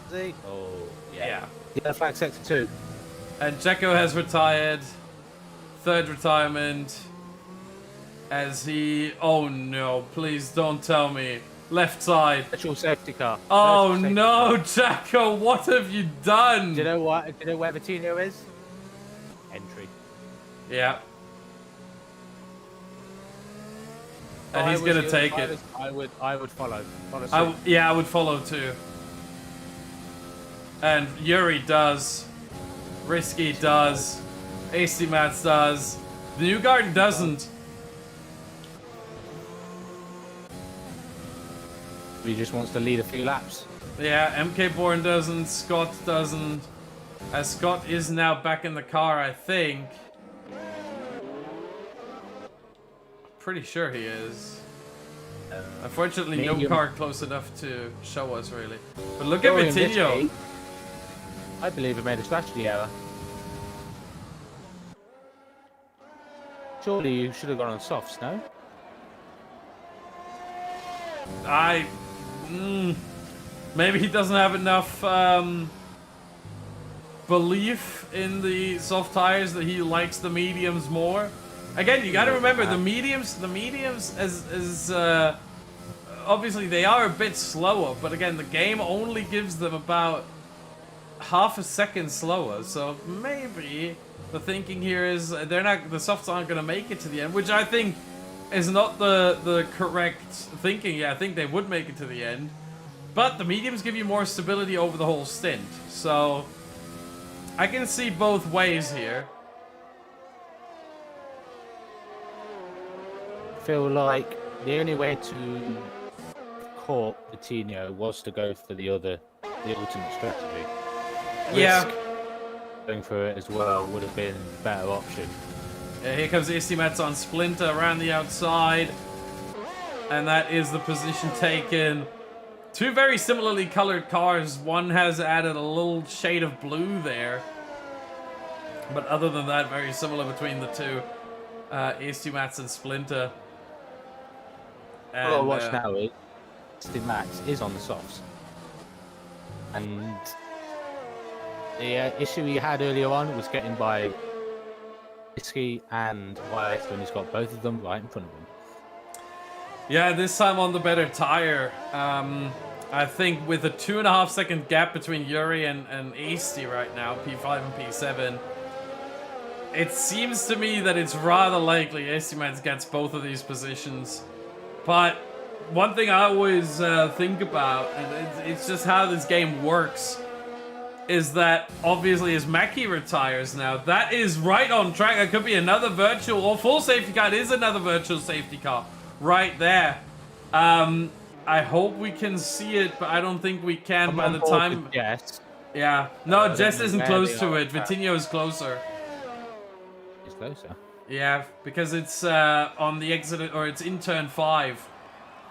See? Oh, Yeah. Yeah, flag sector 2. And Jacko has retired. Third retirement. As he... Oh no, please don't tell me. Left side. Virtual safety car. Oh no, Jacko, what have you done? Do you know what? Do you know where Vitinho is? Entry. Yeah. And he's gonna take it. I would follow. Yeah, I would follow too. And Yuri does. Risky does. AC Mats does. The New Garden doesn't. He just wants to lead a few laps. Yeah, MK Born doesn't. Scott doesn't. As Scott is now back in the car, I think. Pretty sure he is. Unfortunately, no car close enough to show us, really. But look at Vitinho. I believe he made a strategy error. Surely you should have gone on softs, no? Maybe he doesn't have enough belief in the soft tires that he likes the mediums more. Again, you got to remember the mediums as obviously they are a bit slower, but again, the game only gives them about half a second slower. So maybe the thinking here is the softs aren't going to make it to the end, which I think is not the correct thinking. Yeah, I think they would make it to the end. But the mediums give you more stability over the whole stint. So I can see both ways here. I feel like the only way to caught Vitinho was to go for the ultimate strategy. Yeah. Risk going for it as well would have been the better option. Yeah, here comes Istimats on Splinter around the outside. And that is the position taken. Two very similarly colored cars. One has added a little shade of blue there. But other than that, very similar between the two. Istimats and Splinter. And, what I watch now is Istimats is on the softs. And the issue he had earlier on was getting by Risky and YS when he's got both of them right in front of him. Yeah, this time on the better tire. I think with a 2.5 second gap between Yuri and Asti right now, P5 and P7, it seems to me that it's rather likely Estimats gets both of these positions. But one thing I always think about, and it's just how this game works, is that obviously as Mackie retires now, that is right on track. It could be another virtual or full safety car. It is another virtual safety car right there. I hope we can see it, but I don't think we can by the time. Yes. Yeah. No, Jess isn't close to it. Vitinho is closer. He's closer. Yeah, because it's on the exit, or it's in turn 5.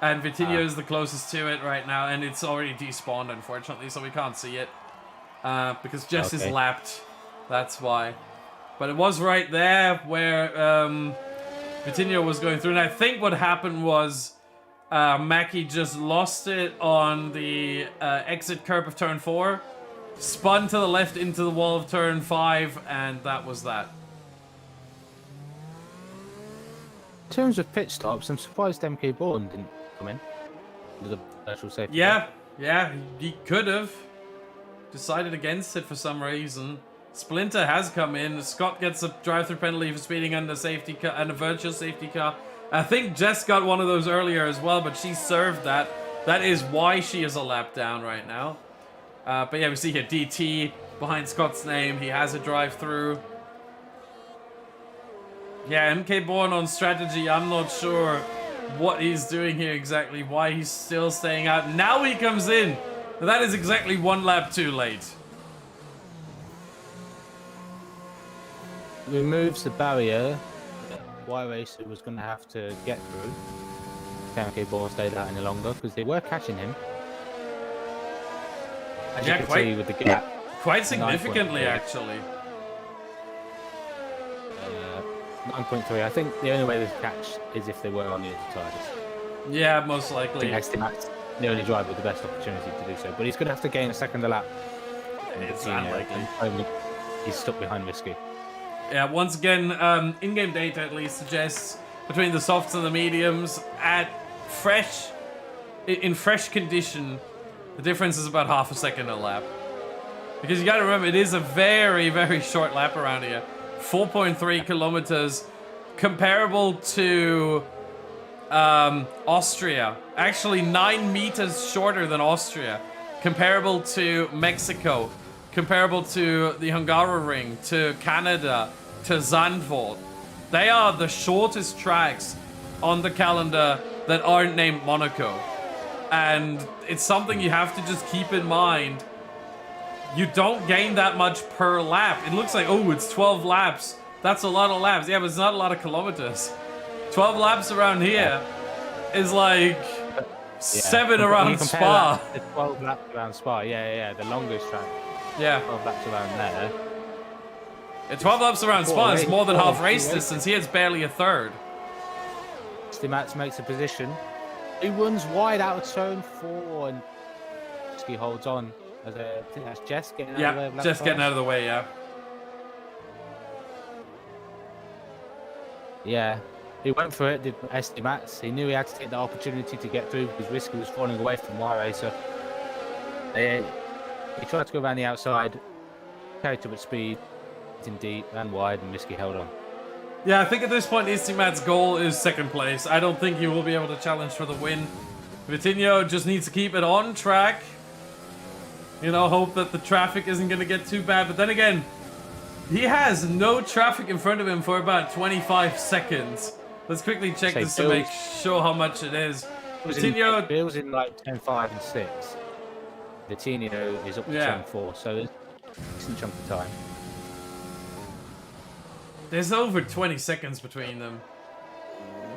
And Vitinho is the closest to it right now, and it's already despawned, unfortunately, so we can't see it. Because Jess is lapped. That's why. But it was right there where Vitinho was going through. And I think what happened was Mackie just lost it on the exit curb of turn 4. Spun to the left into the wall of turn 5, and that was that. In terms of pit stops, I'm surprised MK Bourne didn't come in. The virtual safety. Yeah, he could have decided against it for some reason. Splinter has come in. Scott gets a drive-through penalty for speeding under safety car and a virtual safety car. I think Jess got one of those earlier as well, but she served that. That is why she is a lap down right now. But yeah, we see here DT behind Scott's name. He has a drive-through. Yeah, MK Born on strategy. I'm not sure what he's doing here exactly, why he's still staying out. Now he comes in. That is exactly 1 lap too late. Removes the barrier that Y-Racer was going to have to get through. MK Born stayed out any longer because they were catching him. As you can see with the gap. Quite significantly, actually. 9.3. I think the only way they catch is if they were on the other tires. Yeah, most likely. I think Max, the only driver with the best opportunity to do so. But he's going to have to gain a second a lap. It's unlikely. He's stuck behind Risky. Yeah, once again, in-game data at least suggests between the softs and the mediums in fresh condition, the difference is about half a second a lap. Because you got to remember, it is a very, very short lap around here. 4.3 kilometers, comparable to Austria. Actually, 9 meters shorter than Austria. Comparable to Mexico. Comparable to the Hungaroring, to Canada, to Zandvoort. They are the shortest tracks on the calendar that aren't named Monaco. And it's something you have to just keep in mind. You don't gain that much per lap. It looks like, oh, it's 12 laps. That's a lot of laps. Yeah, but it's not a lot of kilometers. 12 laps around here is like 7 around Spa. The 12 laps around Spa, yeah, the longest track. Yeah. 12 laps around there. Yeah, 12 laps around Spa is more than half race distance. Here it's barely a third. Stimats makes a position. He runs wide out of turn 4 and he holds on. I think that's Jess getting out of the way. Yeah, Jess getting out of the way, yeah. Yeah, he went for it, did Stimats. He knew he had to take the opportunity to get through because Risky was falling away from Y-Racer. He tried to go around the outside, carried up at speed, in deep and wide, and Risky held on. Yeah, I think at this point, Istimat's goal is second place. I don't think he will be able to challenge for the win. Vitinho just needs to keep it on track. You know, hope that the traffic isn't going to get too bad. But then again, he has no traffic in front of him for about 25 seconds. Let's quickly check this to make sure how much it is. Vitinho... Bill's in like 10.5 and 6. Vitinho is up to 10.4, so there's a decent chunk of time. There's over 20 seconds between them.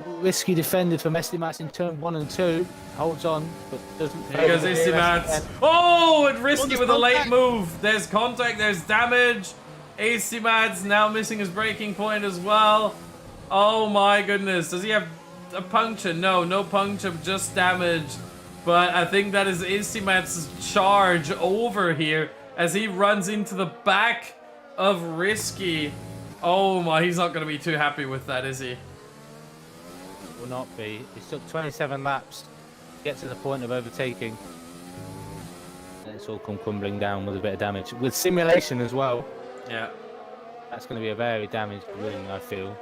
Risky defended from Estimats in turn 1 and 2. Holds on, but doesn't... Here goes Estimats. Oh, and Risky with a late move. There's contact, there's damage. Estimats now missing his braking point as well. Oh my goodness. Does he have a puncture? No, no puncture, just damage. But I think that is Estimats' charge over here as he runs into the back of Risky. Oh my, he's not going to be too happy with that, is he? Will not be. He's took 27 laps to get to the point of overtaking. And it's all come crumbling down with a bit of damage. With simulation as well. Yeah. That's going to be a very damaged win, I feel.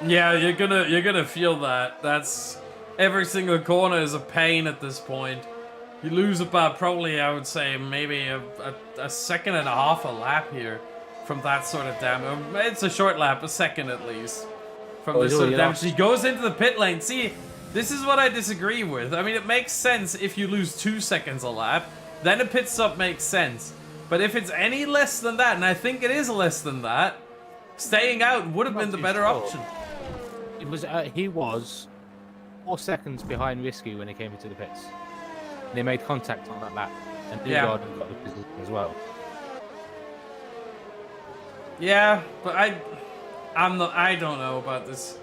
Yeah, you're gonna feel that. That's every single corner is a pain at this point. You lose about probably, I would say, maybe a second and a half a lap here from that sort of damage. It's a short lap, a second at least. From this sort of damage. He goes into the pit lane. See, this is what I disagree with. I mean, it makes sense if you lose 2 seconds a lap. Then a pit stop makes sense. But if it's any less than that, and I think it is less than that, staying out would have been the better option. It was. He was 4 seconds behind Risky when he came into the pits. They made contact on that lap, and Newgarden got the position as well. Yeah, but I don't know about this.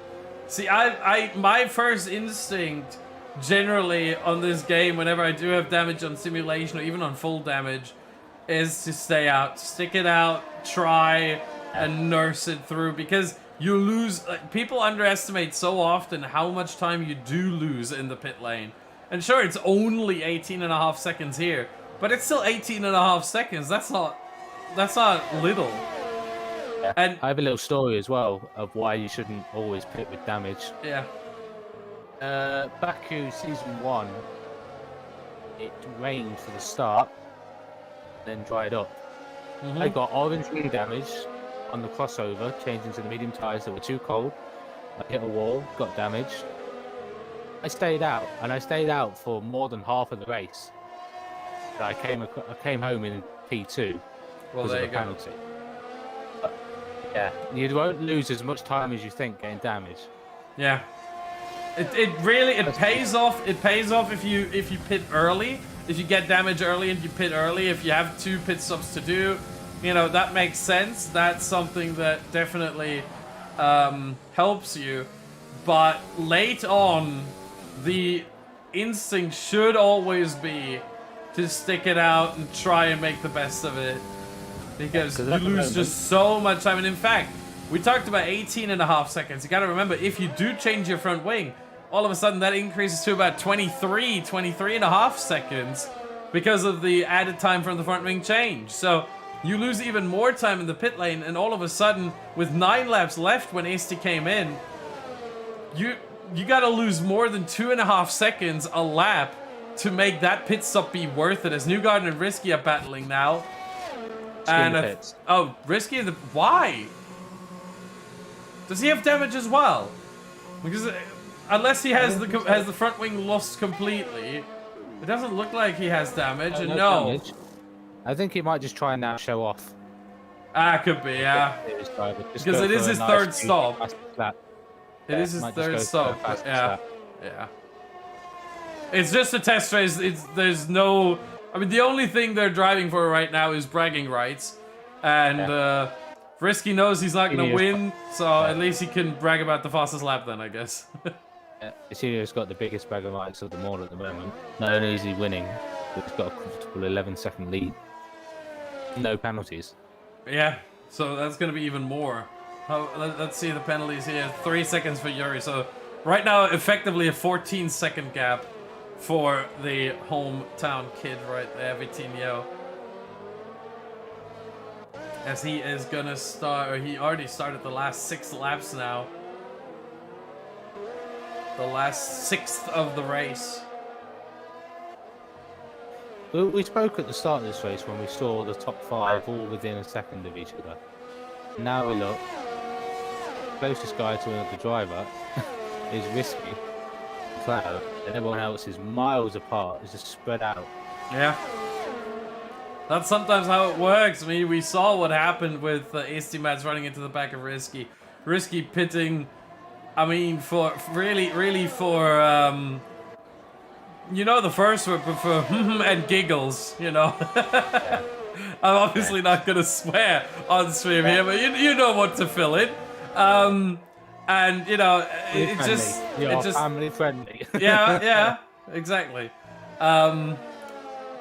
See, my first instinct generally on this game, whenever I do have damage on simulation or even on full damage, is to stay out, stick it out, try and nurse it through, because you lose. People underestimate so often how much time you do lose in the pit lane. And sure, it's only 18.5 seconds here, but it's still 18.5 seconds. That's not little. Yeah. And I have a little story as well of why you shouldn't always pit with damage. yeah. Baku season 1, it rained for the start, then dried up. I got orange ring damage on the crossover, changing to the medium tyres that were too cold. I hit a wall, got damaged. I stayed out, and I stayed out for more than half of the race. I came home in P2 Well, because there of you a go. penalty. But, yeah, you won't lose as much time as you think getting damage. Yeah. It really pays off. It pays off if you pit early. If you get damage early and you pit early, if you have 2 pit stops to do, you know, that makes sense. That's something that definitely helps you. But late on, the instinct should always be to stick it out and try and make the best of it. Because you lose just so much time. And in fact, we talked about 18.5 seconds. You gotta remember, if you do change your front wing, all of a sudden that increases to about 23.5 seconds because of the added time from the front wing change. So you lose even more time in the pit lane, and all of a sudden, with 9 laps left when Asti came in, you gotta lose more than 2.5 seconds a lap to make that pit stop be worth it, as Newgarden and Risky are battling now. And oh, Risky, why? Does he have damage as well? Because unless he has the front wing lost completely, it doesn't look like he has damage. And no, damage. I think he might just try and now show off. Could be, yeah. Because it is his third stop. It is his third stop. Yeah, yeah. It's just a test race. There's no. I mean, the only thing they're driving for right now is bragging rights, and Risky knows he's not gonna win, so at least he can brag about the fastest lap then, I guess. Isidio's got the biggest bragging rights of them all at the moment. Not only is he winning, but he's got a comfortable 11-second lead. No penalties. Yeah, so that's gonna be even more. Let's see the penalties here. 3 seconds for Yuri. So right now, effectively a 14-second gap for the hometown kid right there, Vitinho. As he is gonna start, or he already started the last 6 laps now. The last 6th of the race. We spoke at the start of this race when we saw the top 5 all within a second of each other. Now we look, closest guy to another driver is Risky, Cloud, and everyone else is miles apart. It's just spread out. Yeah. That's sometimes how it works. I mean, we saw what happened with Asti Mats running into the back of Risky. Risky pitting, I mean, for really for, you know, the first word, but for and giggles, you know. I'm obviously not going to swear on stream here, but you know what to fill in. And, you know, it just... You're family friendly. yeah, exactly.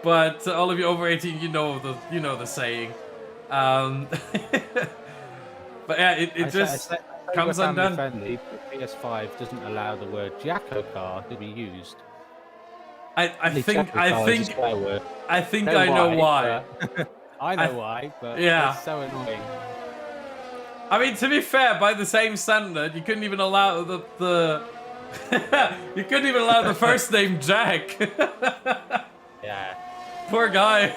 But all of you over 18, you know the saying. But yeah, it just comes undone. Friendly, but PS5 doesn't allow the word JACKOCAR to be used. I think I know why. I know why, but yeah. It's so annoying. I mean, to be fair, by the same standard, you couldn't even allow the you couldn't even allow the first name Jack. Yeah. Poor guy.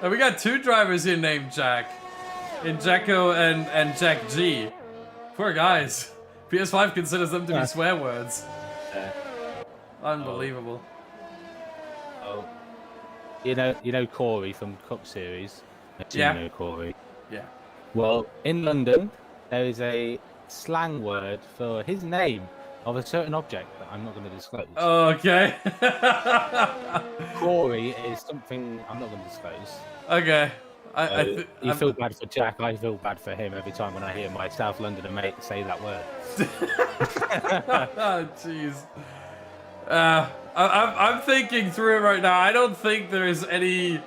And we got 2 drivers here named Jack, in Jacko and Jack G. Poor guys. PS5 considers them to be swear words. Unbelievable. Oh. You know Corey from Cup Series? Yeah. You know Corey? Yeah. Well, in London, there is a slang word for his name of a certain object that I'm not going to disclose. Okay. Corey is something I'm not going to disclose. Okay. You feel bad for Jack, I feel bad for him every time when I hear my South Londoner mate say that word. Oh, jeez. I'm thinking through it right now. I don't think there's any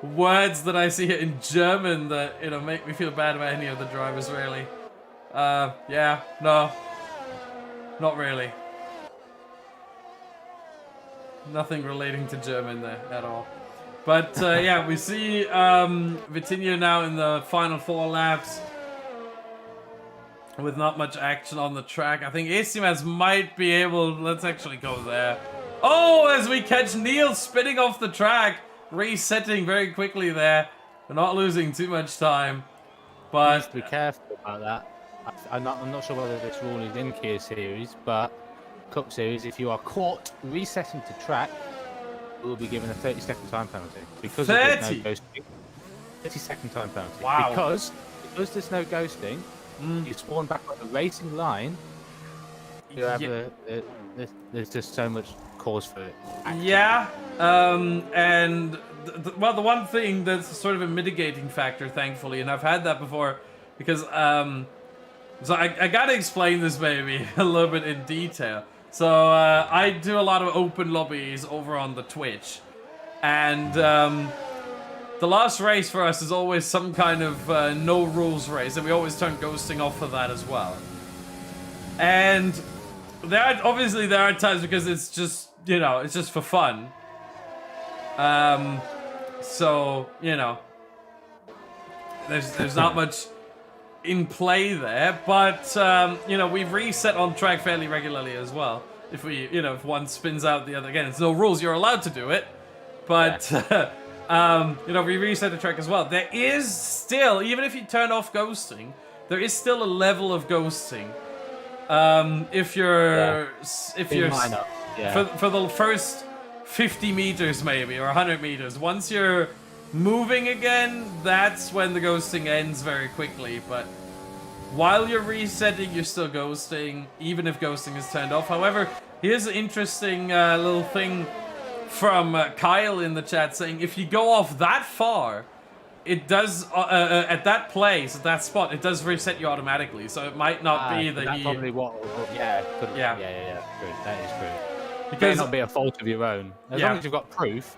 words that I see here in German that, you know, make me feel bad about any of the drivers, really. Yeah, no. Not really. nothing relating to German there at all. But yeah, we see Vitinho now in the final 4 laps with not much action on the track. I think Estimas might be able. Let's actually go there. Oh, as we catch Neil spinning off the track, resetting very quickly there. We're not losing too much time, but You have to be careful about that. I'm not sure whether this rule is in Kia Series, but Cup Series, if you are caught resetting to track, you will be given a 30-second time penalty because there's no 30? ghosting. 30-second time penalty. Wow. Because there's no ghosting, you spawn back on the racing line. You have there's just so much cause for it. Actually. Yeah, and well, the one thing that's sort of a mitigating factor, thankfully, and I've had that before, because so I gotta explain this maybe a little bit in detail. So I do a lot of open lobbies over on the Twitch, and the last race for us is always some kind of no rules race, and we always turn ghosting off for that as well. And there are times because it's just, you know, it's just for fun. So, you know, there's not much in play there, but you know, we've reset on track fairly regularly as well. If we, you know, if one spins out the other, again, it's no rules, you're allowed to do it, but you know, we reset the track as well. There is still, even if you turn off ghosting, there is still a level of ghosting. If you're for the first 50 meters maybe, or 100 meters, once you're moving again, that's when the ghosting ends very quickly. But while you're resetting, you're still ghosting, even if ghosting is turned off. However, here's an interesting little thing from Kyle in the chat saying, if you go off that far, it does at that place, at that spot, it does reset you automatically. So it might not be that that's he. probably what. Yeah. True. That is true. Because it may not be a fault of your own, as long as you've got proof.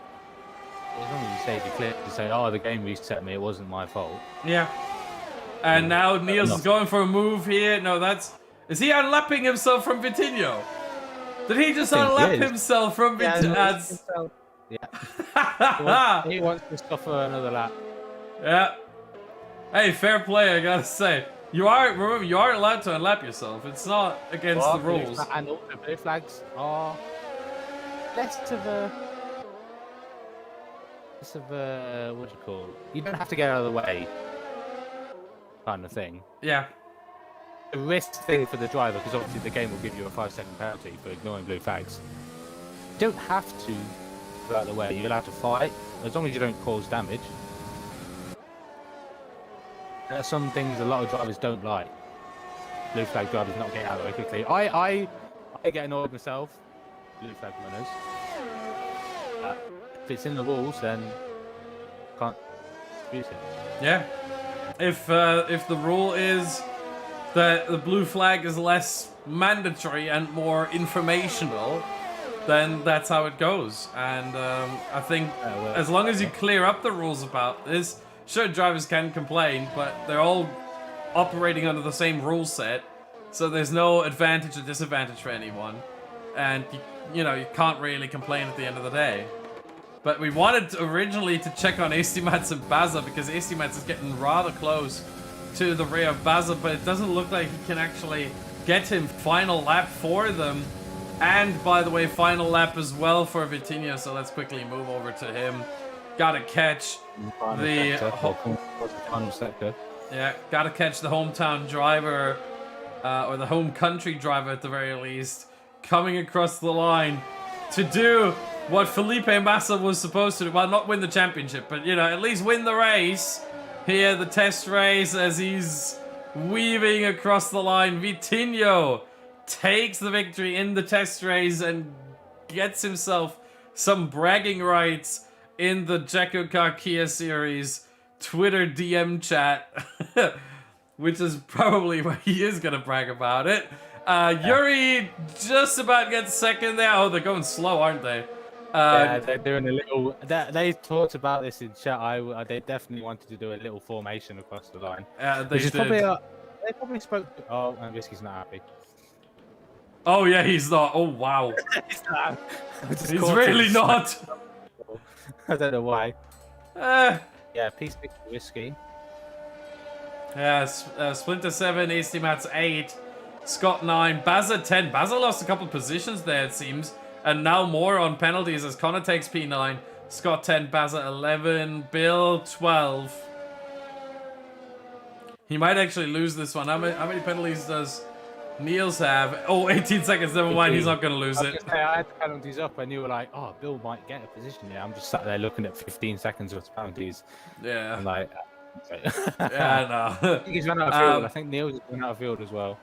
As long as you save your clip to say, "Oh, the game reset me. It wasn't my fault." Yeah. And now Niels is going for a move here. No, is he unlapping himself from Vitinho? Did he just unlap himself from Vitinho? Yeah. He wants to suffer another lap. Yeah. Hey, fair play, I gotta say. Remember, you are allowed to unlap yourself. It's not against the rules. And also, blue flags are less of a what do you call it? You don't have to get out of the way, kind of thing. Yeah. The risk thing for the driver, because obviously the game will give you a 5-second penalty for ignoring blue flags. You don't have to go out of the way. You're allowed to fight as long as you don't cause damage. There are some things a lot of drivers don't like. Blue flag drivers not getting out of the way quickly. I get annoyed myself. Blue flag runners. If it's in the rules, then can't use it. Yeah. If the rule is that the blue flag is less mandatory and more informational, then that's how it goes. And I think as long as you clear up the rules about this, sure, drivers can complain, but they're all operating under the same rule set, so there's no advantage or disadvantage for anyone. And you know, you can't really complain at the end of the day. But we wanted originally to check on Estimats and Baza because Estimats is getting rather close to the rear of Baza, but it doesn't look like he can actually get him final lap for them. And by the way, final lap as well for Vitinho, so let's quickly move over to him. Gotta catch the final sector. Yeah, gotta catch the hometown driver, or the home country driver at the very least, coming across the line to do what Felipe Massa was supposed to do. Well, not win the championship, but, you know, at least win the race. Here, the test race, as he's weaving across the line. Vitinho takes the victory in the test race and gets himself some bragging rights in the JACKOCAR Kia Series Twitter DM chat, which is probably where he is going to brag about it. Yuri just about gets second there. Oh, they're going slow, aren't they? Yeah, they're doing a little. They talked about this in chat. They definitely wanted to do a little formation across the line. They did. They probably spoke. Oh, and Risky's not happy. Oh yeah, he's not. Oh wow, Just he's caught really him. not. I don't know why. Uh, Yeah, P6 risky. yeah, Splinter 7, AC Mats 8, Scott 9, Bazza 10. Bazza lost a couple positions there, it seems. And now more on penalties as Connor takes P9, Scott 10, Bazza 11, Bill 12. He might actually lose this one. How many penalties does Niels have? Oh, 18 seconds, never mind, he's not going to lose it. I had the penalties up and you were like, oh, Bill might get a position here. I'm just sat there looking at 15 seconds worth of penalties. Yeah. I'm like, Yeah, no. I think he's run out of field. I think Neil's run out of field as well.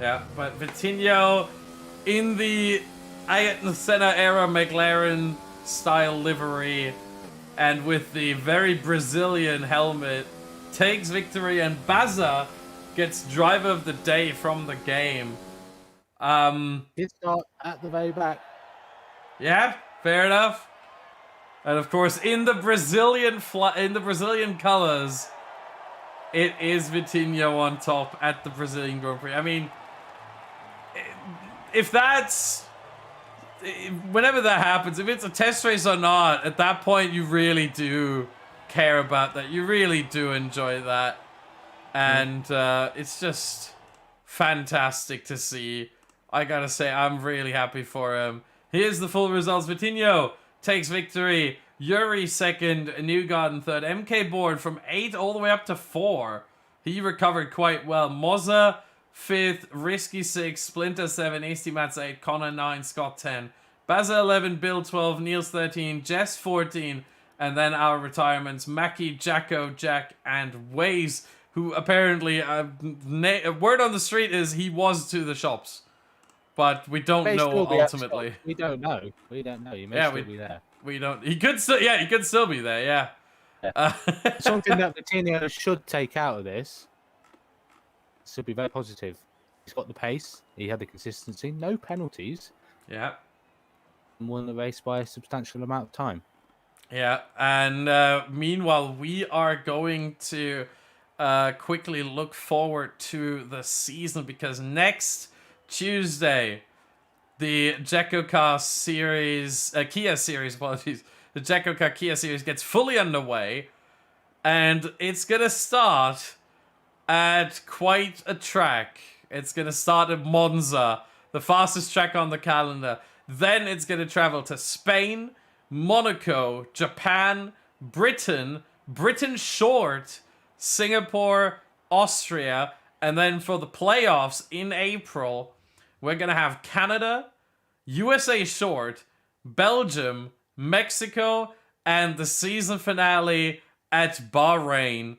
Yeah, but Vitinho in the Ayrton Senna era McLaren style livery and with the very Brazilian helmet takes victory, and Bazza gets driver of the day from the game. Did start at the very back. Yeah, fair enough. And of course, in the Brazilian colors, it is Vitinho on top at the Brazilian Grand Prix. I mean, if that's... whenever that happens, if it's a test race or not, at that point you really do care about that. You really do enjoy that. And it's just fantastic to see. I gotta say, I'm really happy for him. Here's the full results. Vitinho takes victory. Yuri second. Newgarden third. MK board from 8 all the way up to 4. He recovered quite well. Mozza 5th. Risky 6. Splinter 7. AC Mats 8. Connor 9. Scott 10. Bazza 11. Bill 12. Niels 13. Jess 14. And then our retirements. Mackie, Jacko, Jack, and Waze, who apparently, word on the street is he was to the shops. But we don't know ultimately. We don't know. We don't know. He may still be there. We don't. He could still. Yeah, he could still be there. Yeah. Something that Vitinho should take out of this. This will be very positive. He's got the pace. He had the consistency. No penalties. Yeah. And won the race by a substantial amount of time. Yeah. And meanwhile, we are going to quickly look forward to the season, because next Tuesday, the JACKOCAR series, Kia series, apologies. The JACKOCAR Kia series gets fully underway, and it's gonna start at quite a track. It's gonna start at Monza, the fastest track on the calendar. Then it's gonna travel to Spain, Monaco, Japan, Britain Short, Singapore, Austria, and then for the playoffs in April, we're going to have Canada, USA Short, Belgium, Mexico, and the season finale at Bahrain.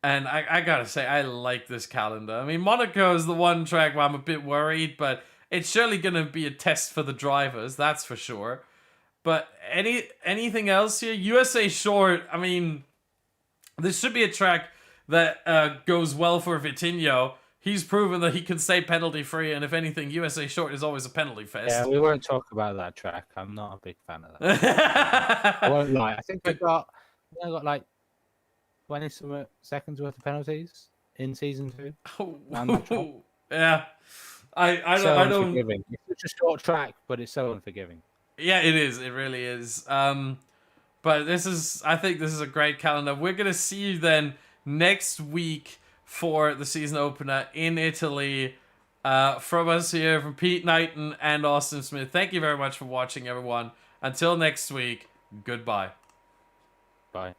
And I gotta say, I like this calendar. I mean, Monaco is the one track where I'm a bit worried, but it's surely going to be a test for the drivers, that's for sure. But anything else here? USA Short, I mean, this should be a track that goes well for Vitinho. He's proven that he can stay penalty-free, and if anything, USA Short is always a penalty fest. Yeah, we won't talk about that track. I'm not a big fan of that. I won't lie. I think I got like 20 seconds worth of penalties in season 2. Yeah. I don't. Unforgiving. It's such a short track, but it's so unforgiving. Yeah, it is. It really is. But I think this is a great calendar. We're gonna see you then next week for the season opener in Italy. From us here, from Pete Knighton and Austin Smith. Thank you very much for watching, everyone. Until next week, goodbye. Bye.